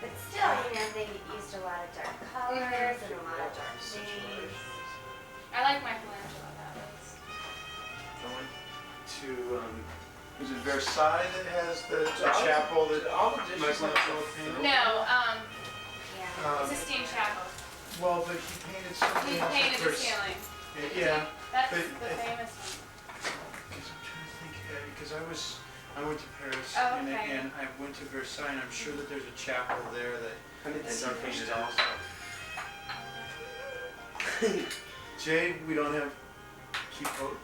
But still, they used a lot of dark colors and a lot of dark shades. I like Michelangelo, that was. I went to, is it Versailles that has the chapel that all the dishes Michelangelo painted? No, Yeah. it's a steam chapel. Well, but he painted something He else. painted the ceiling. Yeah. That's but the famous one. Because I'm trying to think, because I went to Paris Oh, okay. and I went to Versailles, and I'm sure that there's a chapel there that It's he painted also. Jay, we don't have keep hope.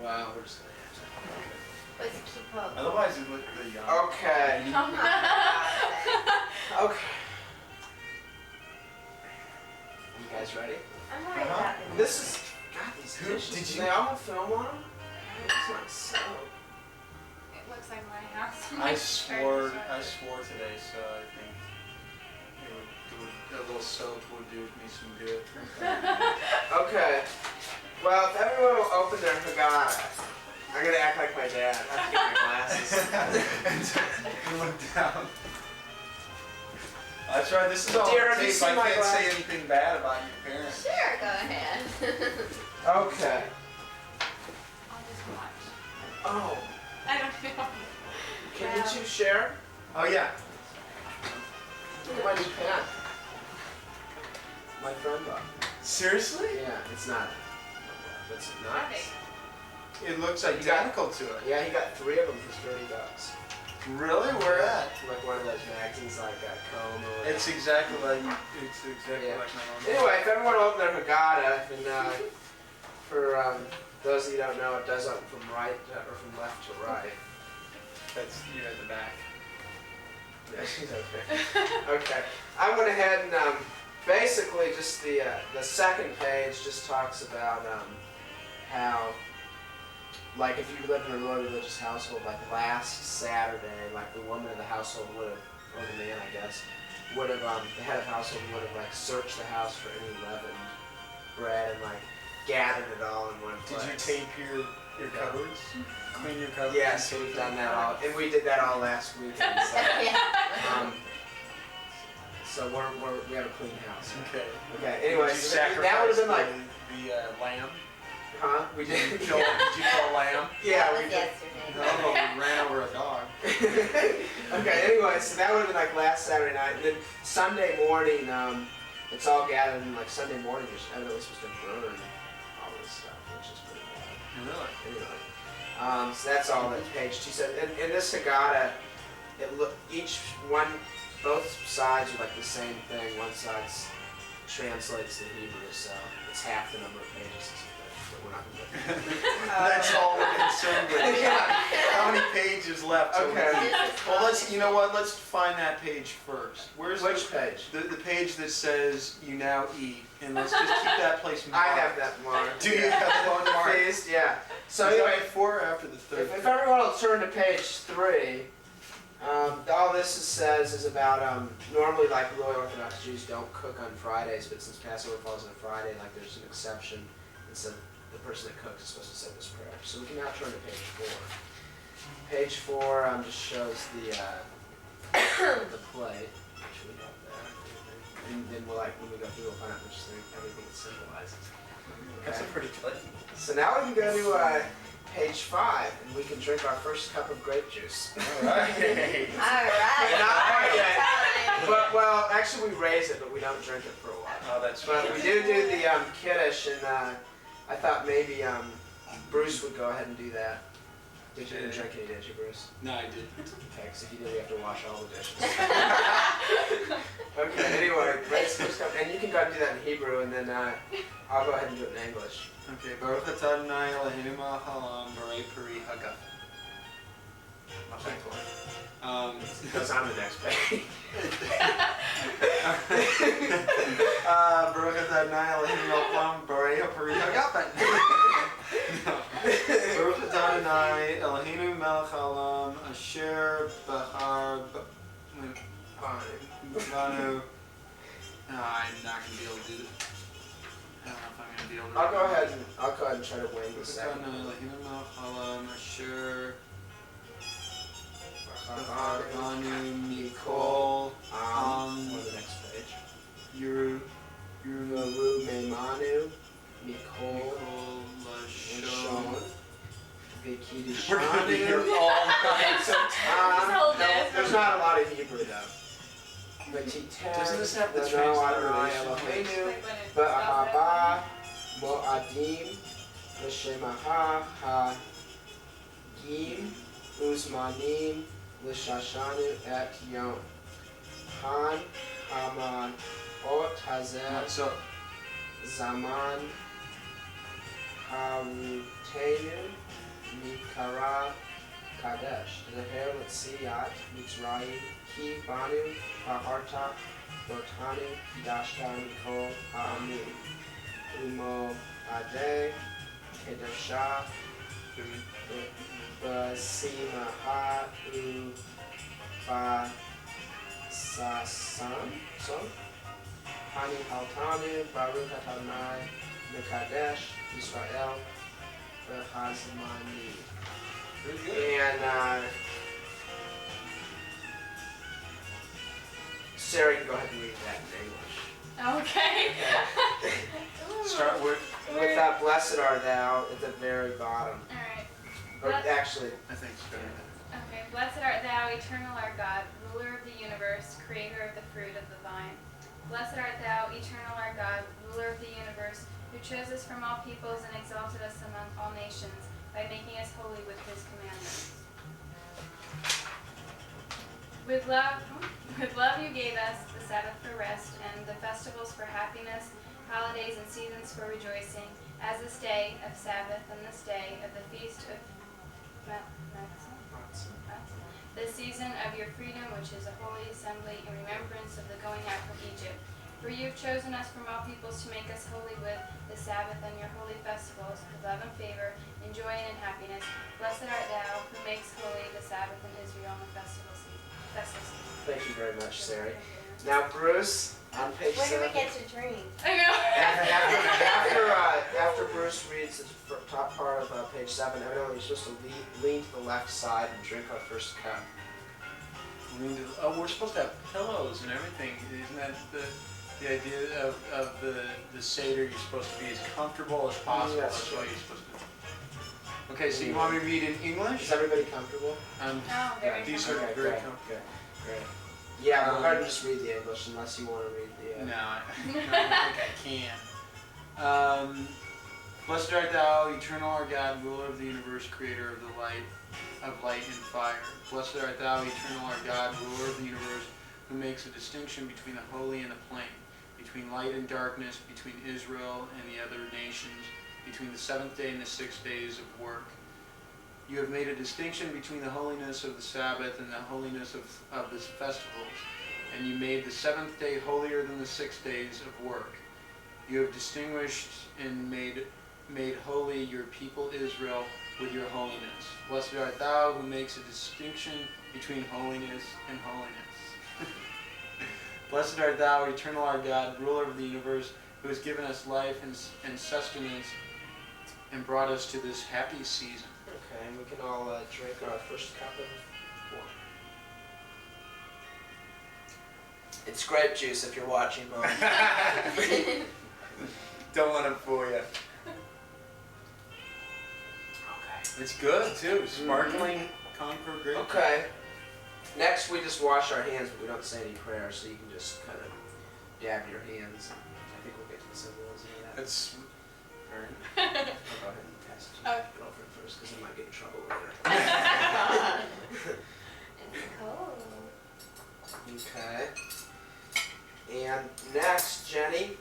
Wow, we're just gonna have to. What's a keep hope? Otherwise, it would the Okay. Oh my God. Okay. You guys ready? I'm worried about This is. God, these Who- dishes. did Do you- they all have film on them? It's not so. It looks like my house. I swore today, so I think a little soap would do me some good. Okay. Well, if everyone will open their Haggadah, I'm gonna act like my dad. I have to get my glasses. And it went down. That's right, this is all Dear, on have you tape. seen I my can't say glass? anything bad about your parents. Sure, go ahead. Okay. I'll just watch. Oh. I don't know. Can you two share? Oh yeah. Look at my new pen. My friend bought. Seriously? Yeah, it's not. It's How nice. big? It looks like You got- identical to it. Yeah, he got 3 of them for $30. Really? Where at? Like one of those magazines like Comb or whatever. It's exactly like my own. Anyway, if everyone will open their Haggadah, and for those of you who don't know, it does open from right or from left to right. That's you at the back. Yeah, she's okay. Okay. I went ahead and basically just the second page just talks about how, like, if you lived in a really religious household, like last Saturday, like the woman of the household would have, or the man, I guess, would have, the head of the household would have like searched the house for any leavened bread and like gathered it all in one place. Did you tape your cupboards? Clean your cupboards? Yes, we've done that all, and we did that all last weekend. So, Yeah. so we have a clean house. Okay. Okay. Anyway, Did you so that would have sacrifice been like, the lamb? huh? We Did you did. kill a lamb? Yeah, That we was did. yesterday. No, we ran over a dog. Okay, anyway, so that would have been like last Saturday night. And then Sunday morning, it's all gathered, and like Sunday morning, you're evidently supposed to burn all this stuff, which is pretty bad. Really? Anyway, so that's all that page 2 said. In this Haggadah, both sides are like the same thing. One side translates to Hebrew, so it's half the number of pages. But we're not going to do that. That's all we're concerned with. Yeah. How many pages left? So Okay. Well, you know what? Let's find that page first. Where's Which page? the page that says you now eat, and let's just keep that place marked. I have that marked. Do you have one marked? Please, yeah. So Is that anyway, before or after the third? if everyone will turn to page 3, all this says is about normally, like, really Orthodox Jews don't cook on Fridays, but since Passover falls on a Friday, like, there's an exception. And so the person that cooks is supposed to say this prayer. So we can now turn to page 4. Page 4 just shows the play, which we have there. And then we'll, like, when we go through, we'll find out which thing, everything it symbolizes. That's a Okay. pretty play. So now we can go to page 5, and we can drink our first cup of grape juice. All right. All right. Not quite yet. Time. But, well, actually we raise it, but we don't drink it for a while. Oh, that's But right. we do the Kiddush, and I thought maybe Bruce would go ahead and do that. You didn't drink any, did you, Bruce? No, I didn't. Okay, because if you do, we have to wash all the dishes. Okay, anyway, raise the first cup, and you can go ahead and do that in Hebrew, and then I'll go ahead and do it in English. Okay, Baruch atah Adonai Eloheinu melech haolam borei peri hagafen. It goes on to the next page. Baruch atah Adonai Eloheinu melech haolam borei peri hagafen. Baruch atah Adonai Eloheinu melech haolam asher bachar banu. I'm not gonna be able to do this. I don't know if I'm gonna be able to. I'll go ahead and try to wing the second. Banu Mikol V'titen Doesn't this have the Lano Adonai transliteration? Eloheinu Like when it Ba'ahava Mo'adim L'shemaha Hagim Uzmanim L'shashanu Et Yom Han Haman Ot Hazeh So, Zaman Harutenu Mikara Kadesh Zeher L'tziyat Mitzrayim Ki Banu Paharta Botanu Kidashta Mikol Ha'amim Umo Ade Kedesha Basimaha U Basasan Hani Haltanu Baruch Adonai Mekadesh Israel B'Hazmani. very good. And Sari, go ahead and read that in English. Okay. Start with, With that, blessed art thou at the very bottom. Alright. Or Blessed- actually, I think it's better. Okay. Blessed art thou, eternal our God, ruler of the universe, creator of the fruit of the vine. Blessed art thou, eternal our God, ruler of the universe, who chose us from all peoples and exalted us among all nations by making us holy with his commandments. With love you gave us the Sabbath for rest and the festivals for happiness, holidays and seasons for rejoicing, as this day of Sabbath and this day of the feast of the season of your freedom, which is a holy assembly in remembrance of the going out from Egypt. For you have chosen us from all peoples to make us holy with the Sabbath and your holy festivals, with love and favor, in joy and in happiness. Blessed art thou, who makes holy the Sabbath in Israel and the festival season. thank you very much, Sari. Now, Bruce, on page When do 7. we get to drink? I know. After Bruce reads the top part of page 7, evidently you're supposed to lean to the left side and drink our first cup. Oh, we're supposed to have pillows and everything. Isn't that the idea of the Seder? You're supposed to be as comfortable as possible. Yes, That's sure. why you're supposed to. Okay, so you want me to read in English? Is everybody comfortable? Oh, very These comfortable. are Okay, very great, comfortable. Great. Yeah, go ahead and just read the English unless you want to read the... No, I don't think I can. Blessed art thou, eternal our God, ruler of the universe, creator of the light and fire. Blessed art thou, eternal our God, ruler of the universe, who makes a distinction between the holy and the plain, between light and darkness, between Israel and the other nations, between the seventh day and the 6 days of work. You have made a distinction between the holiness of the Sabbath and the holiness of the festivals, and you made the seventh day holier than the 6 days of work. You have distinguished and made holy your people Israel with your holiness. Blessed art thou, who makes a distinction between holiness and holiness. Blessed art thou, eternal our God, ruler of the universe, who has given us life and sustenance and brought us to this happy season. Okay, and we can all drink our first cup of wine. It's grape juice if you're watching, Mom. Don't let him fool you. Okay. It's good too. Sparkling Concord grape. Okay. Next, we just wash our hands, but we don't say any prayers, so you can just kind of dab your hands. I think we'll get to the symbolism of that. That's very I'll go ahead and pass it to Oh. your girlfriend first, because I might get in trouble later. It's cold. Okay. And next, Jenny.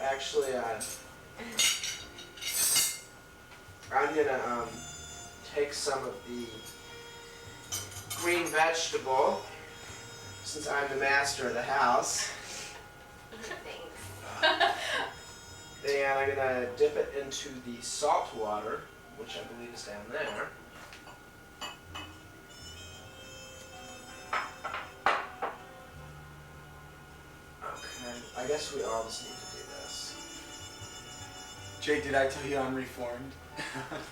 Actually, I'm gonna take some of the green vegetable, since I'm the master of the house, Thanks. and I'm gonna dip it into the salt water, which I believe is down there. Okay, I guess we all just need to do this. Jake, did I tell you I'm reformed?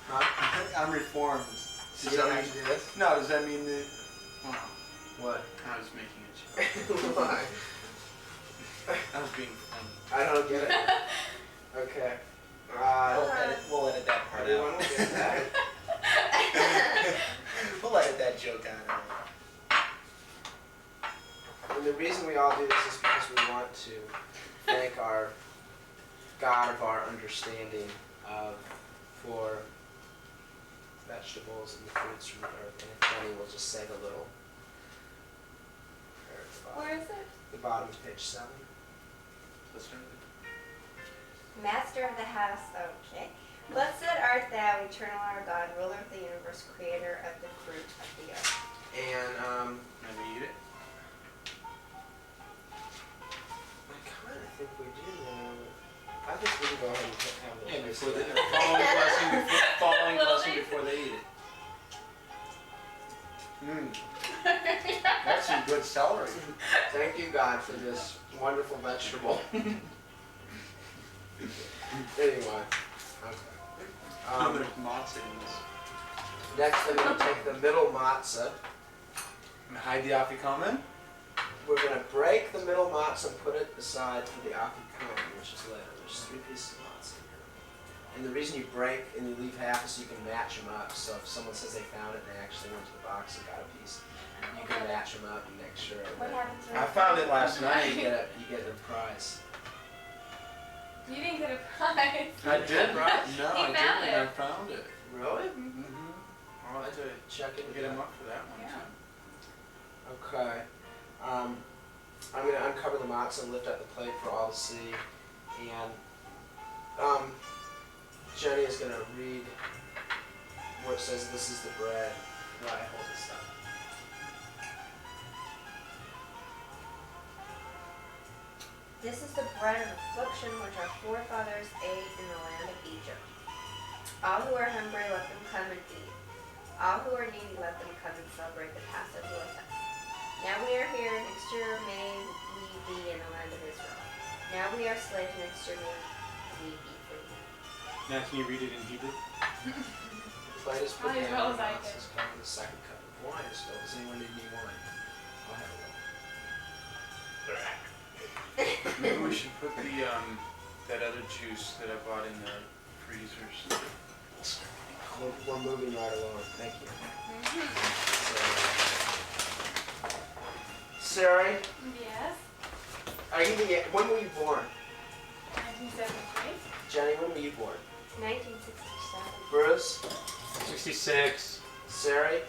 Huh? I'm reformed. So you don't have to do this? No, does that mean that? Oh, What? I was making a joke. Why? I was being funny. I don't get it. Okay. We'll edit that part Everyone out. will get that. We'll edit that joke out. And the reason we all do this is because we want to thank our God of our understanding for vegetables and the fruits from the earth. And if Jenny will just say the little prayer at the bottom. Where is it? The bottom of page 7. Let's start with Master of the house, okay. Blessed art thou, eternal our God, ruler of the universe, creator of the fruit of the earth. And Let me eat it. I kind of think we do now. I think we can go ahead and have a little Yeah, taste before of the that. following Little blessing taste. before they eat it. That's some good celery. Thank you, God, for this wonderful vegetable. Anyway, okay. There's matzah in this. Next, I'm going to take the middle matzah. And hide the afikomen. We're going to break the middle matzah and put it aside for the afikomen, which is later. There's 3 pieces of matzah here. And the reason you break and you leave half is so you can match them up. So if someone says they found it and they actually went to the box and got a piece, you can match them up and make sure. What that happens when I found it last you night. get a prize. You didn't get a prize. I did, right? No, He I found didn't. it. I found it. Really? Mm-hmm. I'll have to Check it. get him up for that one Yeah. too. Okay. I'm going to uncover the matzah and lift up the plate for all to see. And Jenny is going to read where it says, "This is the bread." While I hold this up. This is the bread of affliction which our forefathers ate in the land of Egypt. All who are hungry, let them come and eat. All who are needy, let them come and celebrate the Passover with us. Now we are here, next year may we be in the land of Israel. Now we are slaves, next year may we be free. Now can you read it in Hebrew? The plate is put Probably as down. well as I The could. matzah is covered. The second cup of wine is filled. Does anyone need any wine? I'll have a little. Maybe we should put the that other juice that I bought in the freezers. We're moving right along. Thank you. Sari, Yes. are you when were you born? 1973. Jenny, when were you born? 1967. Bruce? 66. Sari?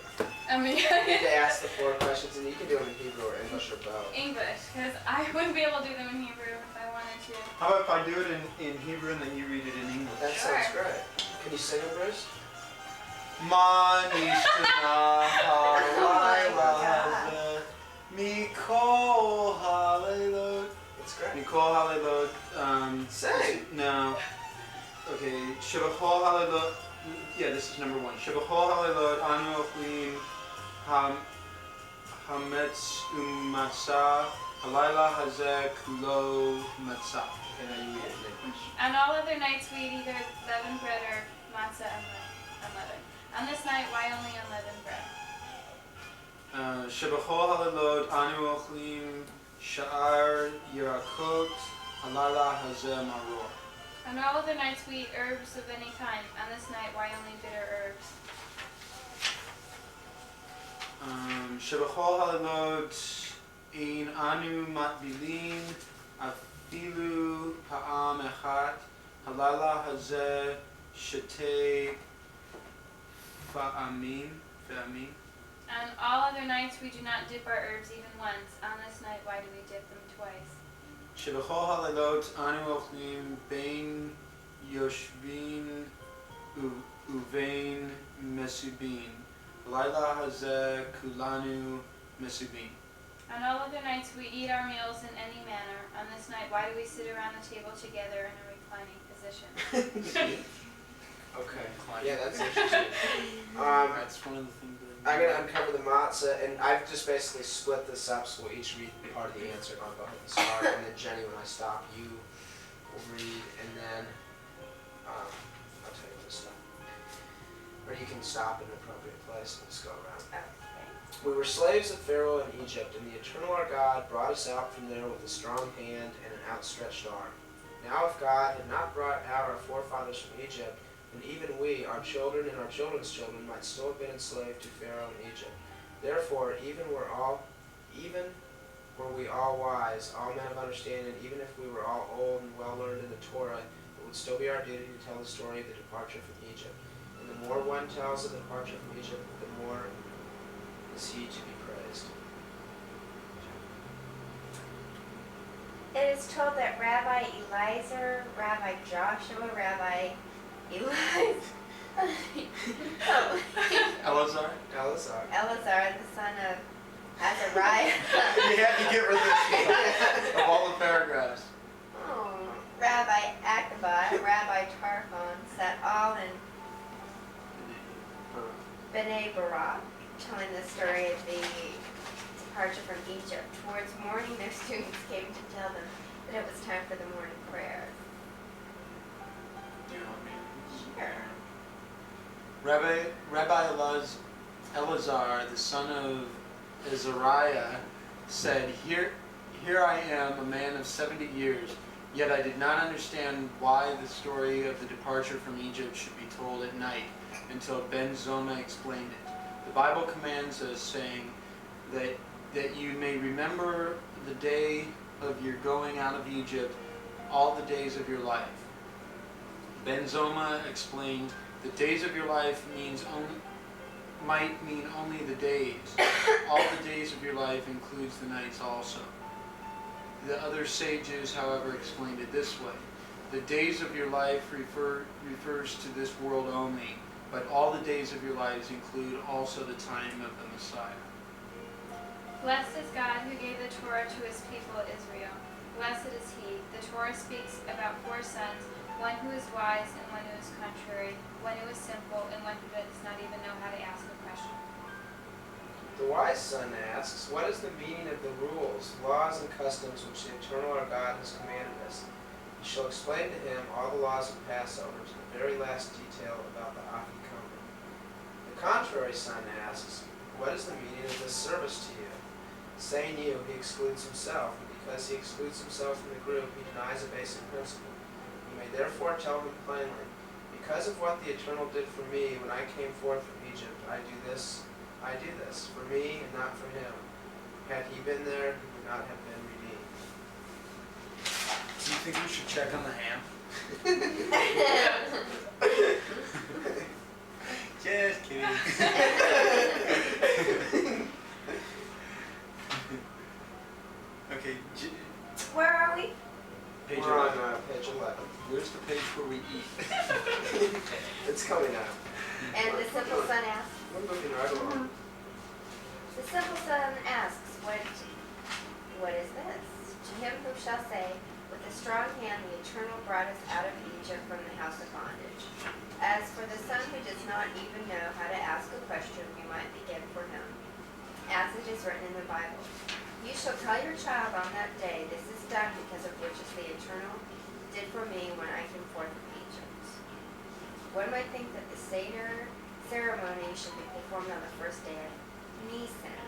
I mean, You need to ask the 4 questions, and you can do them in Hebrew or English or both. English, because I wouldn't be able to do them in Hebrew if I wanted to. How about if I do it in Hebrew and then you read it in English? That sounds Sure. great. Can you sing it, Bruce? Mikol Hallelujah. It's great. Mikol Hallelujah. Sing. No. Okay. Shabachol Hallelujah. Yeah, this is number 1. Shabachol Hallelujah. Anu Ochlim Hametz Matzah. Halayla Hazeh Kulo Matzah. Okay, now you read it in English. On all other nights we eat either leavened bread or matzah unleavened. On this night, why only unleavened bread? Shabachol Hallelujah. Anu Ochlim Sha'ar Yirakot. Halayla Hazeh Maror. On all other nights we eat herbs of any kind. On this night, why only bitter herbs? Shabachol Hallelujah. Ein anu matbilin afilu pa'am echat halala hazeh shetei fa'amin. On all other nights we do not dip our herbs even once. On this night, why do we dip them twice? Shabachol Hallelujah anu ochlim bein yoshvin uvein mesubin halala hazeh kulanu mesubin. On all other nights we eat our meals in any manner. On this night, why do we sit around the table together in a reclining position? Okay. Yeah, that's interesting. That's one of the things that I'm going to uncover the matzah, and I've just basically split this up so we'll each read part of the answer, and I'll go ahead and start, and then Jenny, when I stop, you will read, and then I'll tell you when to stop. Or you can stop in an appropriate place and just go around. Okay. We were slaves of Pharaoh in Egypt, and the Eternal our God brought us out from there with a strong hand and an outstretched arm. Now if God had not brought out our forefathers from Egypt, then even we, our children and our children's children, might still have been enslaved to Pharaoh in Egypt. Therefore, even were we all wise, all men of understanding, even if we were all old and well learned in the Torah, it would still be our duty to tell the story of the departure from Egypt. And the more one tells of the departure from Egypt, the more is he to be praised. It is told that Rabbi Eliezer, Rabbi Joshua, Rabbi Eliezer, Eleazar? Eleazar, the son of Azariah, You had to get rid of all the paragraphs. Rabbi Akiba, Rabbi Tarfon sat all in Bnei Barak, telling the story of the departure from Egypt. Towards morning, their students came to tell them that it was time for the morning prayer. Do you know what I mean? Sure. Rabbi Eleazar, the son of Azariah, said, Here I am, a man of 70 years, yet I did not understand why the story of the departure from Egypt should be told at night, until Ben Zoma explained it. The Bible commands us, saying that you may remember the day of your going out of Egypt all the days of your life. Ben Zoma explained, the days of your life might mean only the days. All the days of your life includes the nights also. The other sages, however, explained it this way. The days of your life refers to this world only, but all the days of your lives include also the time of the Messiah. Blessed is God who gave the Torah to his people Israel. Blessed is he. The Torah speaks about 4 sons, one who is wise and one who is contrary, one who is simple and one who does not even know how to ask a question. The wise son asks, what is the meaning of the rules, laws, and customs which the Eternal our God has commanded us? You shall explain to him all the laws of Passover to the very last detail about the Afikomen. The contrary son asks, what is the meaning of this service to you? Saying you, he excludes himself, and because he excludes himself from the group, he denies a basic principle. You may therefore tell him plainly, because of what the Eternal did for me when I came forth from Egypt, I do this, for me and not for him. Had he been there, he would not have been redeemed. Do you think we should check on the ham? Just kidding. Okay, Where are we? page We're on 11. page 11. Where's the page where we eat? It's coming up. And the simple son asks, We're moving right along. the simple son asks, what is this? To him who shall say, with a strong hand the Eternal brought us out of Egypt from the house of bondage. As for the son who does not even know how to ask a question, we might begin for him, as it is written in the Bible. You shall tell your child on that day, this is done because of which is the Eternal did for me when I came forth from Egypt. One might think that the Seder ceremony should be performed on the first day of Nisan.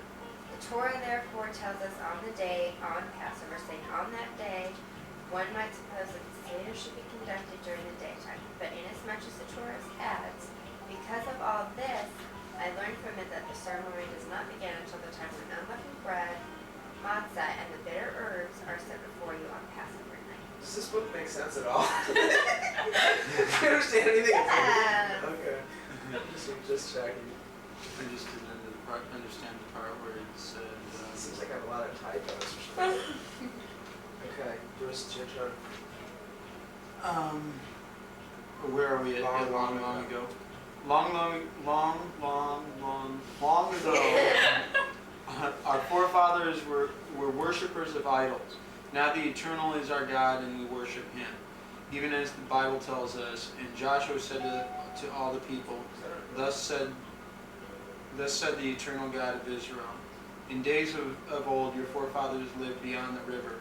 The Torah therefore tells us on the day on Passover, saying on that day, one might suppose that the Seder should be conducted during the daytime. But inasmuch as the Torah adds, because of all this, I learned from it that the ceremony does not begin until the time when unleavened bread, matzah, and the bitter herbs are set before you on Passover night. Does this book make sense at all? Do you understand anything? Yeah. Okay. Just checking. I just didn't understand the part where it said. It seems like I have a lot of typos or something. Okay, Bruce, it's your turn. Where are we at? Long Ago. Long ago. Our forefathers were worshippers of idols. Now the Eternal is our God, and we worship him. Even as the Bible tells us, and Joshua said to all the people, Thus said the Eternal God of Israel, in days of old your forefathers lived beyond the river.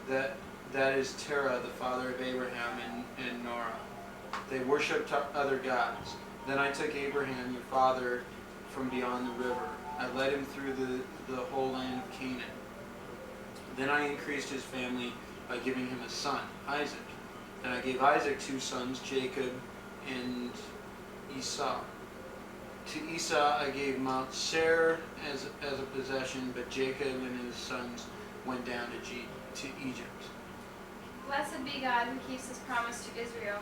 That is Terah, the father of Abraham and Norah. They worshipped other gods. Then I took Abraham, your father, from beyond the river. I led him through the whole land of Canaan. Then I increased his family by giving him a son, Isaac. And I gave Isaac 2 sons, Jacob and Esau. To Esau I gave Mount Seir as a possession, but Jacob and his sons went down to Egypt. Blessed be God who keeps his promise to Israel.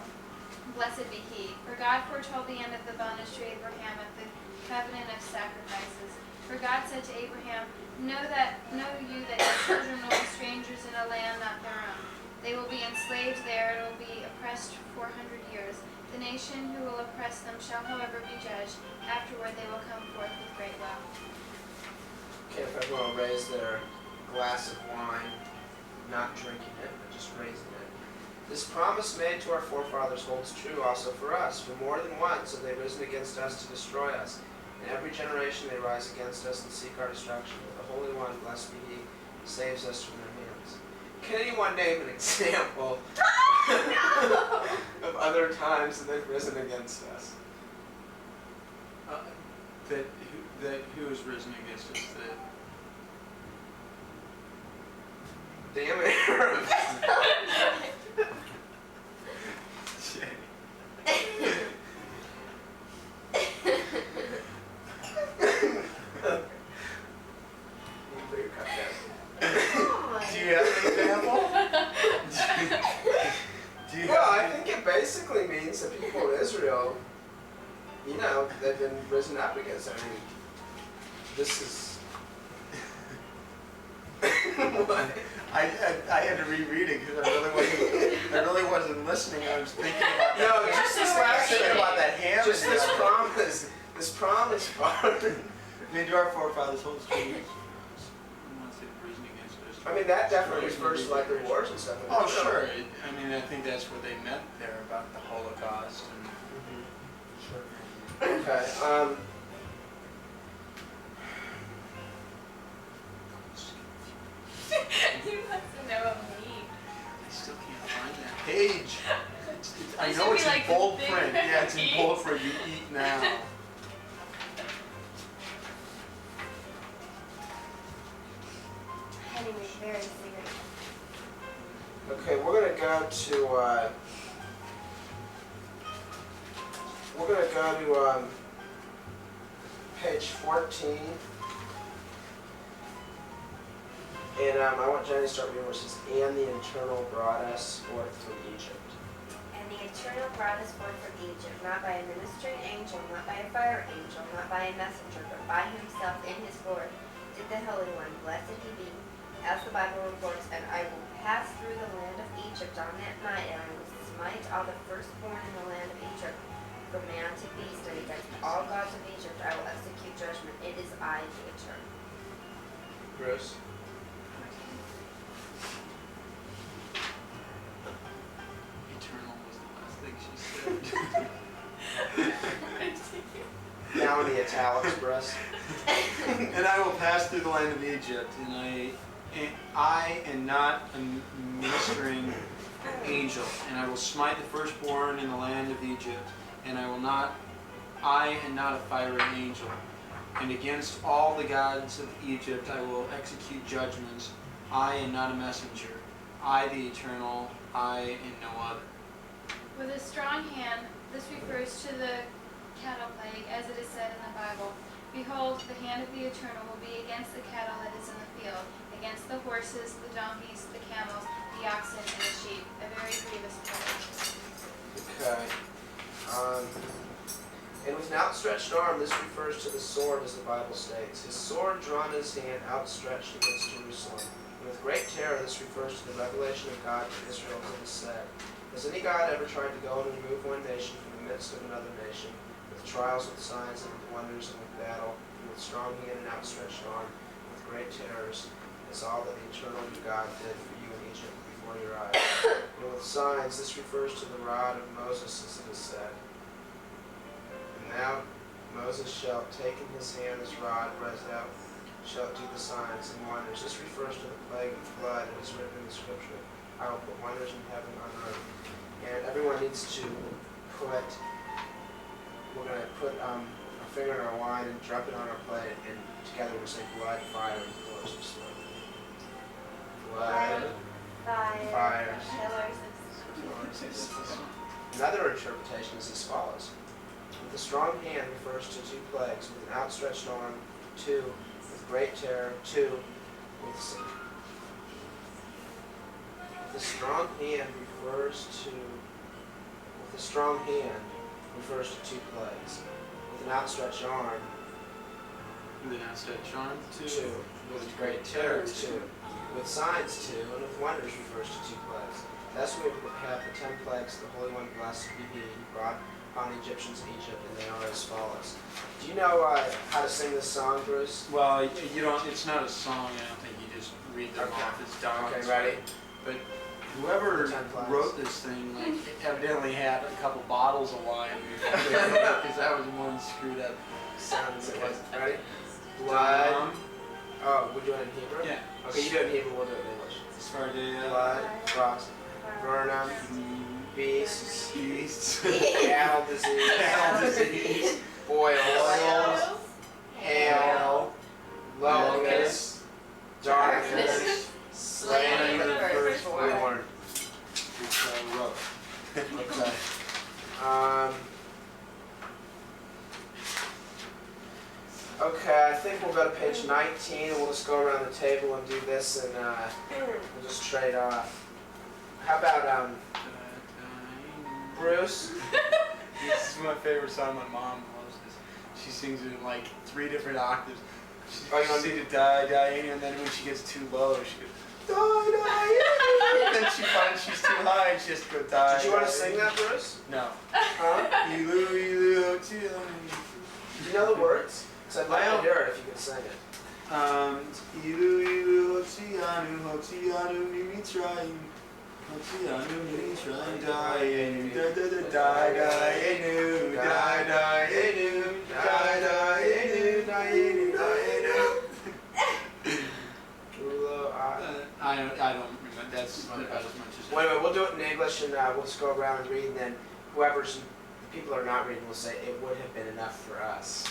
Blessed be he. For God foretold the end of the bondage to Abraham at the covenant of sacrifices. For God said to Abraham, Know you that your children will be strangers in a land not their own. They will be enslaved there and will be oppressed 400 years. The nation who will oppress them shall, however, be judged. Afterward they will come forth with great wealth. Okay, if everyone will raise their glass of wine, not drinking it, but just raising it. This promise made to our forefathers holds true also for us. For more than once have they risen against us to destroy us. In every generation they rise against us and seek our destruction. But the Holy One, blessed be He, saves us from their hands. Can anyone name an example of other times that they've risen against us? Who has risen against us? Damn Arabs. Do you have an example? Well, I think it basically means the people of Israel, they've been risen up against. I mean, this is. What? I had to reread it because I really wasn't listening. I was thinking about No, just this last thinking thing. about that ham. Just this promise. This promise part. Maybe our forefathers hold true. I mean, that definitely refers to like the wars and stuff. Oh, sure. I think that's what they meant there about the Holocaust. And Okay. You must know me. I still can't find that page. I It know should it's be in like bold big print. Yeah, it's in piece. bold print. You eat now. Henning is very serious. Okay, we're gonna go to. Page 14. And I want Jenny to start reading where it says, And the Eternal brought us forth from Egypt. And the Eternal brought us forth from Egypt, not by a ministering angel, not by a fire angel, not by a messenger, but by himself in his glory, did the Holy One, blessed he be, as the Bible reports, and I will pass through the land of Egypt on that night, and I will smite all the firstborn in the land of Egypt, from man to beast, and against all gods of Egypt I will execute judgment. It is I, the Eternal. Bruce? Eternal was the last thing she said. Now in the italics, Bruce. And I will pass through the land of Egypt, and I am not a ministering angel, and I will smite the firstborn in the land of Egypt, and I am not a fiery angel. And against all the gods of Egypt I will execute judgments. I am not a messenger. I, the Eternal, I and no other. With a strong hand, this refers to the cattle plague, as it is said in the Bible. Behold, the hand of the Eternal will be against the cattle that is in the field, against the horses, the donkeys, the camels, the oxen, and the sheep. A very grievous plague. Okay. And with an outstretched arm, this refers to the sword, as the Bible states. His sword drawn in his hand, outstretched against Jerusalem. And with great terror, this refers to the revelation of God to Israel, who has said, Has any God ever tried to go and remove one nation from the midst of another nation, with trials, with signs, and with wonders, and with battle, and with strong hand and outstretched arm, and with great terrors, as all that the eternal you God did for you in Egypt before your eyes. And with signs, this refers to the rod of Moses, as it is said. And now Moses shall take in his hand his rod, raised out, shall do the signs and wonders. This refers to the plague of blood, and is written in the scripture. I will put wonders in heaven and on earth. And everyone needs to put, we're going to put a finger in our wine and drop it on our plate, and together we'll say blood, fire, and pillars of smoke. Blood, fire, Pillars of Another interpretation is as follows. With a strong hand refers to two plagues, with an outstretched arm, two, with great terror, two, with the strong hand refers to two plagues. With an outstretched arm, With an outstretched arm, two. two. With great terror, two. With signs, two. And with wonders refers to two plagues. Thus we have the 10 plagues, the Holy One, blessed be He, brought upon the Egyptians in Egypt, and they are as follows. Do you know how to sing this song, Bruce? Well, you don't. It's not a song. I don't think you just read them Okay. off as dogs. Okay, ready? But whoever 10 plagues. wrote this thing, like, evidently had a couple bottles of wine because that was one screwed up. Sounds it was. Ready? Blood. Oh, we're doing it in Hebrew? Yeah. Okay, you do it in Hebrew, we'll do it in English. Sardea. Blood, frogs, vernum, beasts, cattle disease, boils, hail, locusts, darkness, slaying of the firstborn. It's rough. Okay. Okay, I think we'll go to page 19 and we'll just go around the table and do this and we'll just trade off. How about Bruce? This is my favorite song. My mom loves this. She sings it in like 3 different octaves. She Oh, you want sings it die, and then when she gets too low, she goes die, and then she finds she's too high, and she has to go die. Did you want to sing that, Bruce? No. Huh? Ilu, Do you know the words? Because I'd like to hear it if you could sing it. Ilu, Hotianu, Mimi trying. Hotianu, Mimi trying, die, I don't remember. That's about as much as. Wait, we'll do it in English and we'll just go around and read, and then the people that are not reading will say it would have been enough for us.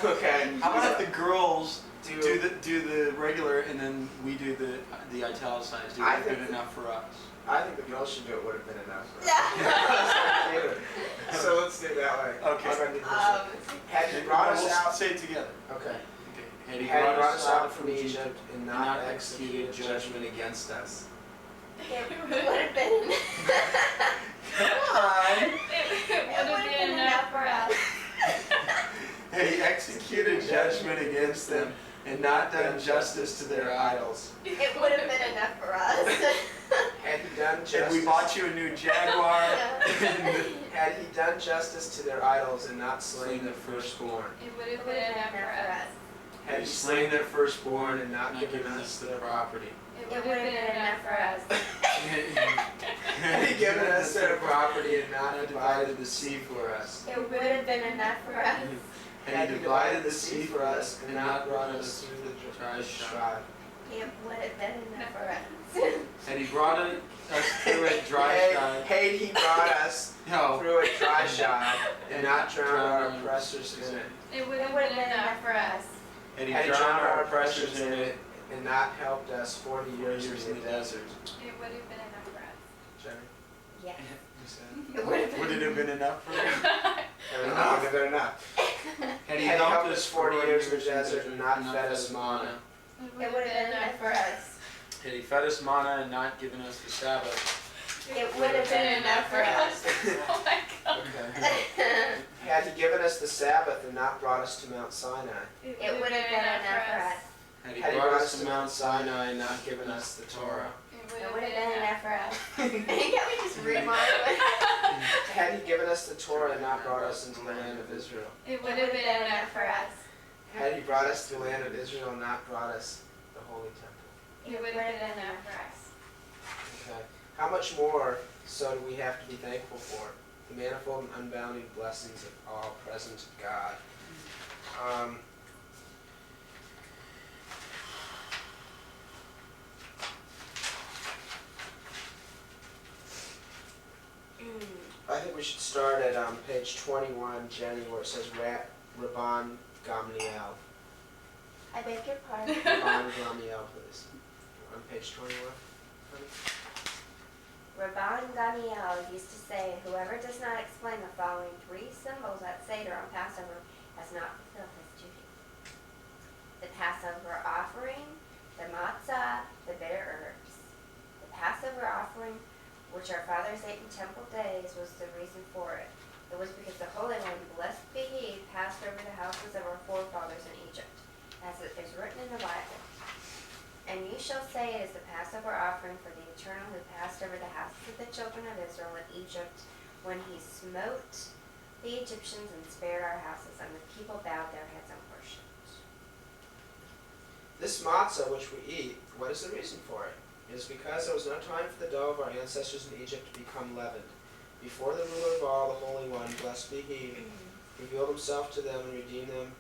Okay. How about if the girls do do the regular and then we do the italicized? Do it I have think been enough for us? I think the girls should do it would have been enough for us. So let's do it that way. Okay. I'll run the English. Had he brought us out. Say it together. Okay. Had Had he brought us out from Egypt and not executed judgment against us. It would have been. Come on. It would have been enough for us. Had he executed judgment against them and not done justice to their idols. It would have been enough for us. Had he done justice. And we bought you a new Jaguar. Had he done justice to their idols and not slain their firstborn. It would It have would been have enough been for enough for us. us. Had he slain their firstborn and not given us their property. It It would have been enough for us. Had he given us their property and not divided the sea for us. It would have been enough for us. Had he divided the sea for us and not brought us through the dry shod. It would have been enough for us. Had he brought us through a dry shod. Had he brought us No. through a dry shod and not drowned our oppressors in it. It would It have would have been been enough for us. Had he Had he drowned our oppressors in it. and not helped us 40 years in the desert. It would have been enough for us. Jenny? Yes. You said? It would have been. Would it have been enough for us? That would have been enough. Had he Had he helped helped us us 40 years in the desert and not fed us manna. It It would have been enough for us. Had he fed us manna and not given us the Sabbath? It would have been enough for us. Oh my God. Okay. Had he given us the Sabbath and not brought us to Mount Sinai. It would have been enough for us. Had he Had he brought brought us us to Mount Sinai and not given us the Torah. It would have been enough for us. Can't we just rewind? Had he given us the Torah and not brought us into the land of Israel. It would have been enough for us. Had he brought us to the land of Israel and not brought us the holy temple. It would have been enough for us. Okay. How much more so do we have to be thankful for? The manifold and unbounded blessings of all present God. I think we should start at page 21, Jenny, where it says Rabban Gamliel. I beg your pardon. Rabban Gamliel, please. On page 21. Rabban Gamliel used to say, whoever does not explain the following 3 symbols at Seder on Passover has not fulfilled his duty. The Passover offering, the matzah, the bitter herbs. The Passover offering which our fathers ate in temple days, was the reason for it. It was because the Holy One, blessed be He, passed over the houses of our forefathers in Egypt, as it is written in the Bible. And you shall say it is the Passover offering for the Eternal, who passed over the houses of the children of Israel in Egypt, when He smote the Egyptians and spared our houses, and the people bowed their heads and worshipped. This matzah which we eat, what is the reason for it? It is because there was no time for the dough of our ancestors in Egypt to become leavened. Before the ruler of all, the Holy One, blessed be He, revealed Himself to them and redeemed them,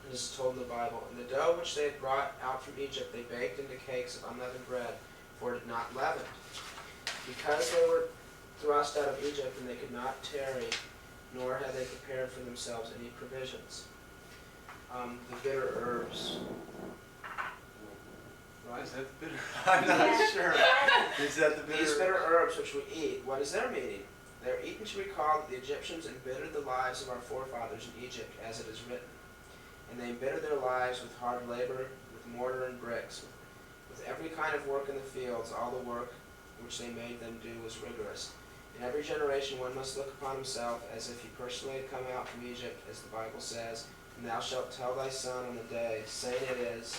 as is told in the Bible. And the dough which they had brought out from Egypt they baked into cakes of unleavened bread, for it had not leavened. Because they were thrust out of Egypt, and they could not tarry, nor had they prepared for themselves any provisions. The bitter herbs. Right? Is that the bitter? I'm not sure. Is that the bitter? These bitter herbs which we eat, what is their meaning? They are eaten to recall that the Egyptians embittered the lives of our forefathers in Egypt, as it is written. And they embittered their lives with hard labor, with mortar and bricks, with every kind of work in the fields. All the work which they made them do was rigorous. In every generation one must look upon himself as if he personally had come out from Egypt, as the Bible says, and thou shalt tell thy son on the day, saying it is,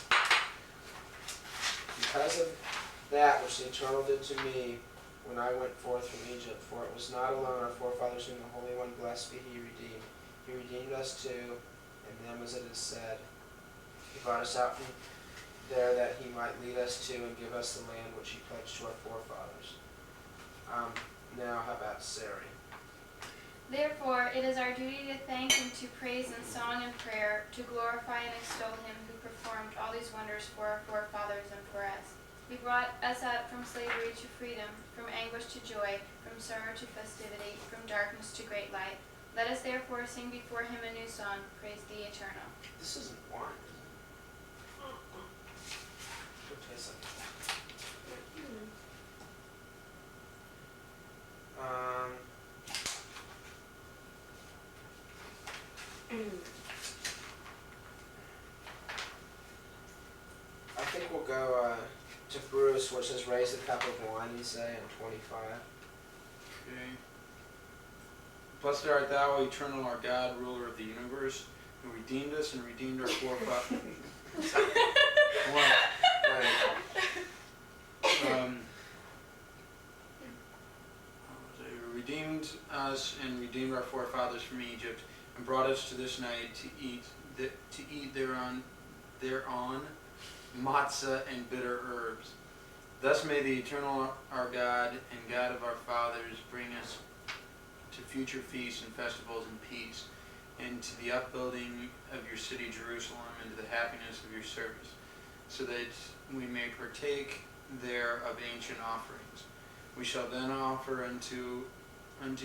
because of that which the Eternal did to me when I went forth from Egypt. For it was not alone our forefathers whom the Holy One, blessed be He, redeemed. He redeemed us too, and them, as it is said. He brought us out from there that He might lead us to and give us the land which He pledged to our forefathers. Now, how about Sari? Therefore, it is our duty to thank and to praise in song and prayer, to glorify and extol Him who performed all these wonders for our forefathers and for us. He brought us up from slavery to freedom, from anguish to joy, from sorrow to festivity, from darkness to great light. Let us therefore sing before Him a new song, praise the Eternal. This isn't wine, is it? It tastes like I think we'll go to Bruce, where it says raise the cup of wine, you say, in 25. Okay. Blessed art thou, O eternal, our God, ruler of the universe, who redeemed us and redeemed our forefathers. Who redeemed us and redeemed our forefathers from Egypt, and brought us to this night to eat thereon matzah and bitter herbs. Thus may the Eternal, our God and God of our fathers, bring us to future feasts and festivals in peace, and to the upbuilding of your city Jerusalem, and to the happiness of your service, so that we may partake there of ancient offerings. We shall then offer unto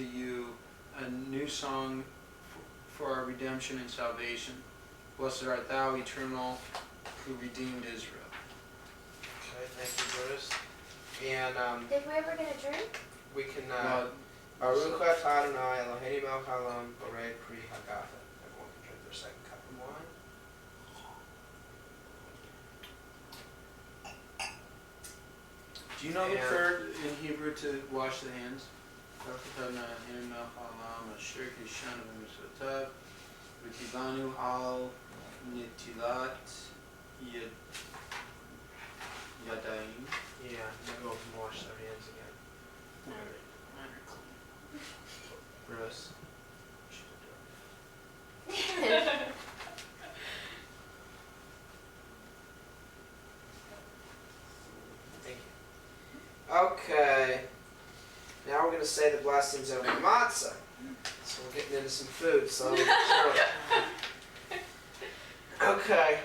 you a new song for our redemption and salvation. Blessed art thou, Eternal, who redeemed Israel. Okay, thank you, Bruce. And Did we ever get a drink? we can Baruch atah Adonai Eloheinu melech haolam borei pri hagafen. Everyone can drink their second cup of wine. Do you know the Yeah. third in Hebrew to wash the hands? Baruch atah Adonai Eloheinu melech haolam asher kishanu b'mitzvotav v'tivanu al netilat yadayim. Yeah, everyone can wash their hands again. Mine are clean. Bruce. Thank you. Okay. Now we're going to say the blessings over the matzah. So we're getting into some food, so sure. Okay.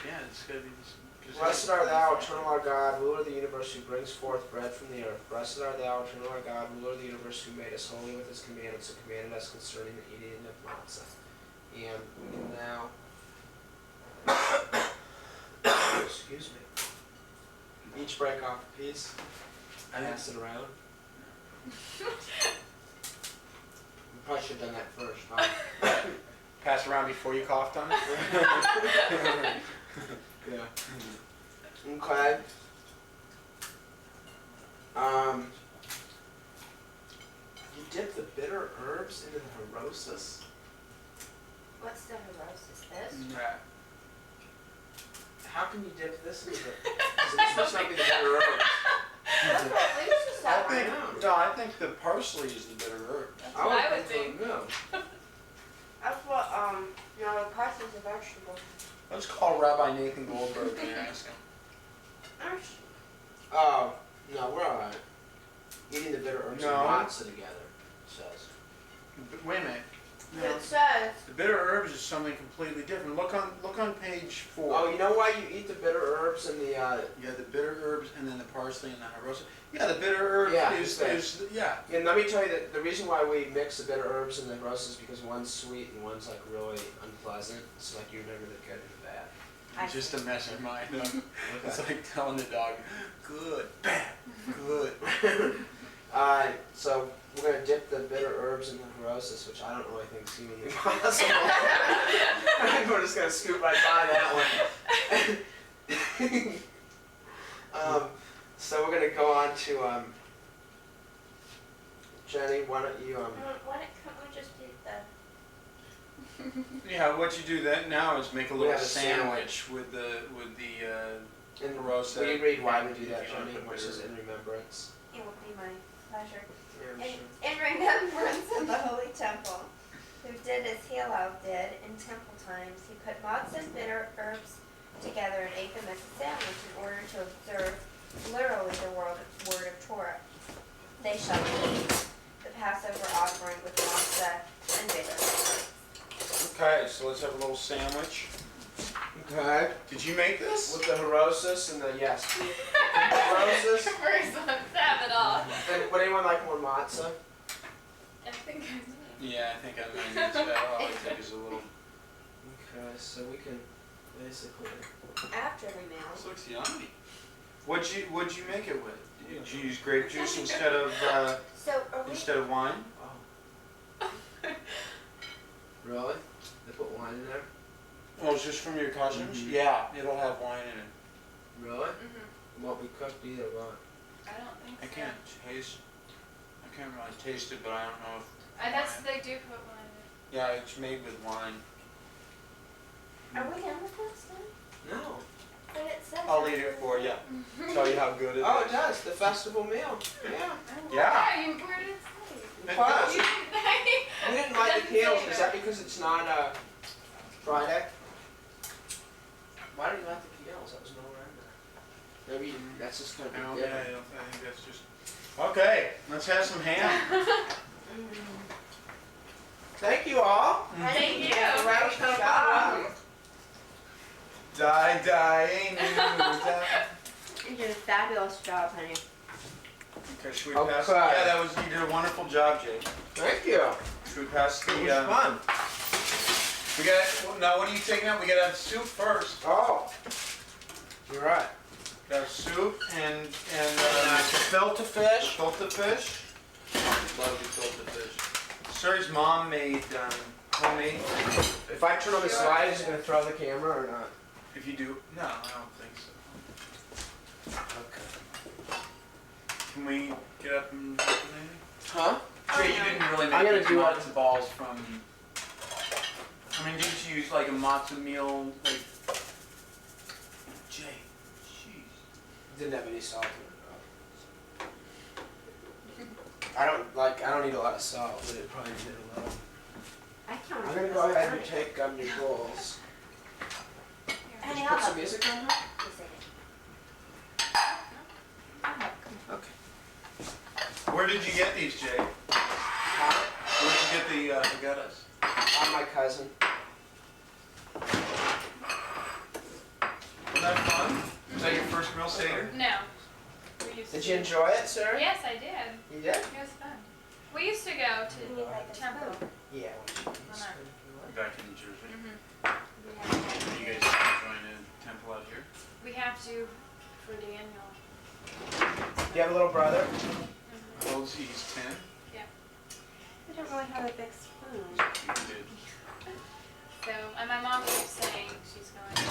Yeah, it's gotta be this. Blessed art thou, eternal our God, ruler of the universe, who brings forth bread from the earth. Blessed art thou, eternal our God, ruler of the universe, who made us holy with His commandments, and commanded us concerning the eating of matzah. And we can now, excuse me, each break off a piece, pass it around. We probably should have done that first, huh? Pass around before you coughed on it? Yeah. Okay. You dip the bitter herbs into the horosis. What's the horosis? This? Yeah. How can you dip this into the? Because it's supposed to be the bitter herbs. That's what Lisa said. I think the parsley is the bitter herb. That's what I would think. No. That's what, parsley's a vegetable. Let's call Rabbi Nathan Goldberg and ask him. Oh, no, we're alright. Eating the bitter herbs No. and matzah together, it says. Wait a minute. No. It says, The bitter herbs is something completely different. Look on page 4. Oh, you know why you eat the bitter herbs and the, Yeah, the bitter herbs and then the parsley and the horosis. Yeah, the bitter herb Yeah, is yeah. and let me tell you that the reason why we mix the bitter herbs and the horosis is because one's sweet and one's like really unpleasant. It's like you remember the good and the bad. It's just a mess of mind. It's Okay. like telling the dog, good, bad, good. So we're gonna dip the bitter herbs in the horosis, which I don't really think is humanly possible. I think we're just gonna scoop right by that one. So we're gonna go on to Jenny. Why don't you can't we just do the... Yeah, what you do then now is make a We little have a sandwich with the and horosis. will you read why we do that, If you wanna Jenny? put Which is bitter- in remembrance. It will be my pleasure. Yeah, I'm sure. In remembrance of the Holy Temple, who did as Hillel did in temple times, he put matzah and bitter herbs together and ate them as a sandwich in order to observe literally the word of Torah. They shall eat the Passover offering with matzah and bitter herbs. Okay, so let's have a little sandwich. Okay. Did you make this? With the horosis and the yes. Horosis. First, let's have it all. And would anyone like more matzah? I think I do. Yeah, I think I'm gonna use that. All I take is a little. Okay, so we can basically. After the meal, This looks yummy. What'd you make it with? Did you use grape juice instead of so are we... wine? Oh. Really? They put wine in there? Oh, it's just from your cousins? Mhm. Yeah, it'll have wine in it. Really? Mm-hmm. What we cooked either what? I don't think I so. can't really taste it, but I don't know if. That's wine- they do put one in Yeah, it's made with wine. Are we done with this then? No. But it says... I'll eat it for you. it. Tell you how good it is. Oh, it does. The festival meal. Yeah. Yeah. Where did it say? It What? does. You didn't say. We didn't like the Doesn't peels. say Is that. that because it's not Friday? Why don't you like the peels? That was nowhere in there. Maybe that's just gonna be Oh, different. yeah, I think that's just. Okay, let's have some ham. Thank you all. Thank you. That was kind of fun. Die, You did a fabulous job, honey. Okay, should we pass? Okay. Yeah, that was, you did a wonderful job, Jake. Thank you. Should we pass the, It was fun. we got, now what are you taking out? We gotta have soup first. Oh. You're right. Got soup and Gefilte fish. gefilte fish. Love gefilte fish. Sari's mom made homemade. If I turn on the slide, is it gonna throw the camera or not? If you do, no, I don't think so. Okay. Can we get up and do anything? Huh? Jay, you didn't really I'm make gonna these do matzo balls from. I mean, didn't you use like a matzo meal? Like, Jay, jeez. Didn't have any salt in it. I don't need a lot of salt, but it probably did a little. I can't I'm gonna go ahead and take your bowls. Honey, Just I'll put some help. music on that? Just a second. I'll help. Okay. Where did you get these, Jay? Where did you get the guttas? I'm my cousin. Wasn't that fun? Was that your first meal Seder? No. We used Did to- you enjoy it, Sarah? Yes, I did. You did? It was fun. We used to go You to need like a temple. spoon. Yeah. Back in Jersey. Mm-hmm. Are you guys join a temple out here? We have to for the annual. Do you have a little brother? How old is he? He's 10? We don't really have a big spoon. You did. So, and my mom keeps saying she's going to.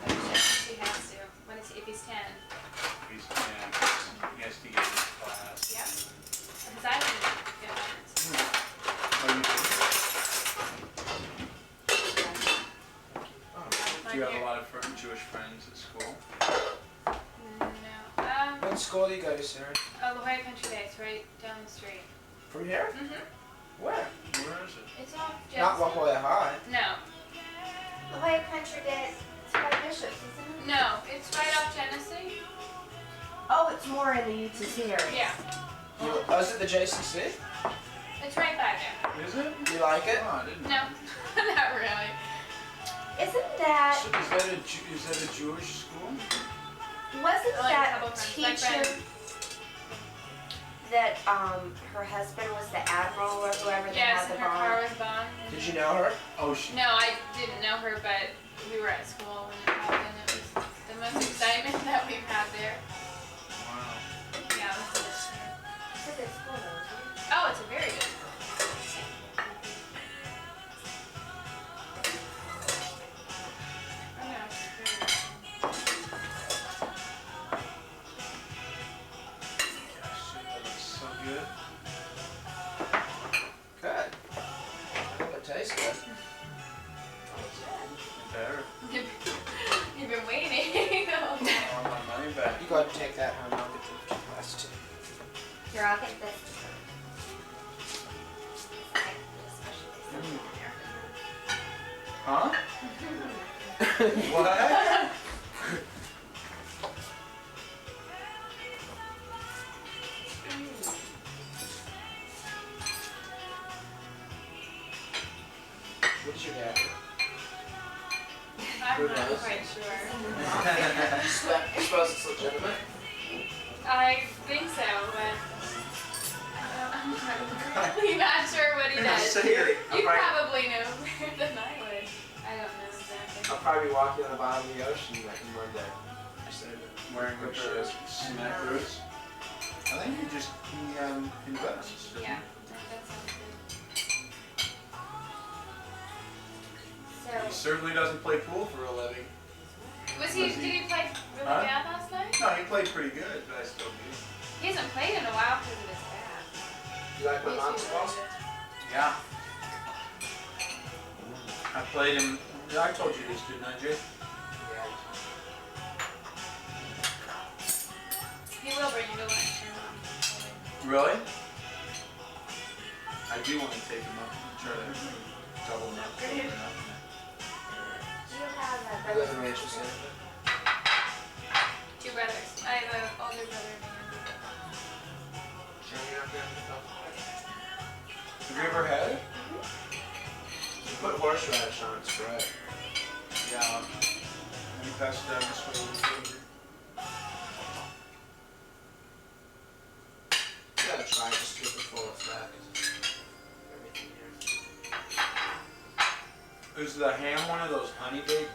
But she has to. When it's, if he's 10. He's 10. He has to get lot of Jewish friends at school? No. What school do you go to, Sari? Oh, La Jolla Country Day. It's right down the street. From here? Mm-hmm. Where? Where is it? It's off Not La Jefferson. Jolla High. No. La Jolla Country Day. It's by Bishop's, isn't it? No. It's right off Genesee. Oh, it's more in the UTC area. Yeah. Oh, is it the JCC? It's right by there. Is it? You like it? Oh, I didn't No. know. Not really. Isn't that, So is that a Jewish school? wasn't Like a that couple friends. My teacher friend. that her husband was the admiral or whoever that Yes, had and the her car bomb? was bombed. Did you know her? Oh, she. No, I didn't know her, but we were at school when it happened. It was the most excitement that we've had there. Wow. Yeah, it was delicious. It's a good school though, isn't it? Oh, it's a very good school. Oh, no, it's very good. Gosh, that looks so good. Good. I hope it tastes good. Better. You've been waiting the whole time. I want my money back. You go ahead and take that home. I'll get the glass too. Here, I'll get this. Especially something in there. Huh? What? What did your dad do? I'm Who not knows? quite sure. I suppose it's legitimate. I think so, but I'm really not sure what he does. Say it. You probably know better than I would. I don't know exactly. I'll probably be walking on the bottom of the ocean like one day. Just saying. Wearing a pair of cement boots. I think you just invest. Yeah, that sounds good. He So, certainly doesn't play pool for a living. Was he? Was he- Did he play really Huh? bad last night? No, he played pretty good, but I still beat him. He hasn't played in a while because of his back. You like my He mom's used to be balls? really good. Yeah. I played him. I told you this, didn't I, Jay? Yeah. He will bring you to lunch. Really? I do want to take him up and try to double him up. do you have a I live in Rancho Santa Fe. 2 brothers. I have an older brother and a younger brother. Sure, you're not gonna have Have you ever had it? to put horseradish on, it's great. Yeah. Have you passed it down this way a little bit? You gotta try it just to get the full effect. Everything here. Is the ham one of those honey baked?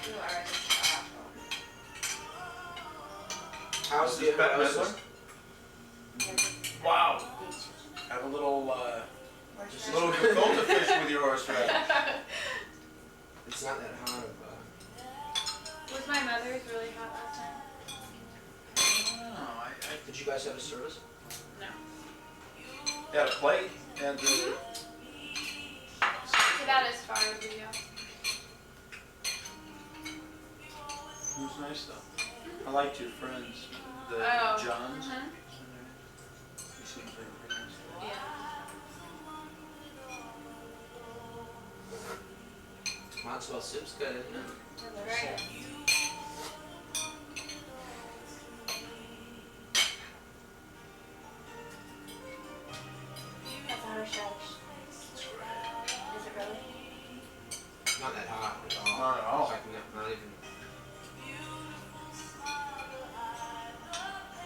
You are just awful. How's Is the this Bette Midler? Yeah, Wow. just Have a little, beach. little gefilte fish with your horseradish. It's not that hot of Was my mother's really hot last night? I don't know. Did you guys have a service? No. Got a plate and It's about as far as we go. it was nice though. I liked your friends, the Oh. Johns. Mhm. He seems like a pretty nice guy. Yeah. Mozzarella soup's good, isn't it? Right. That's horseradish. Is it really? Not that hot at all. Not at all. It's like not even.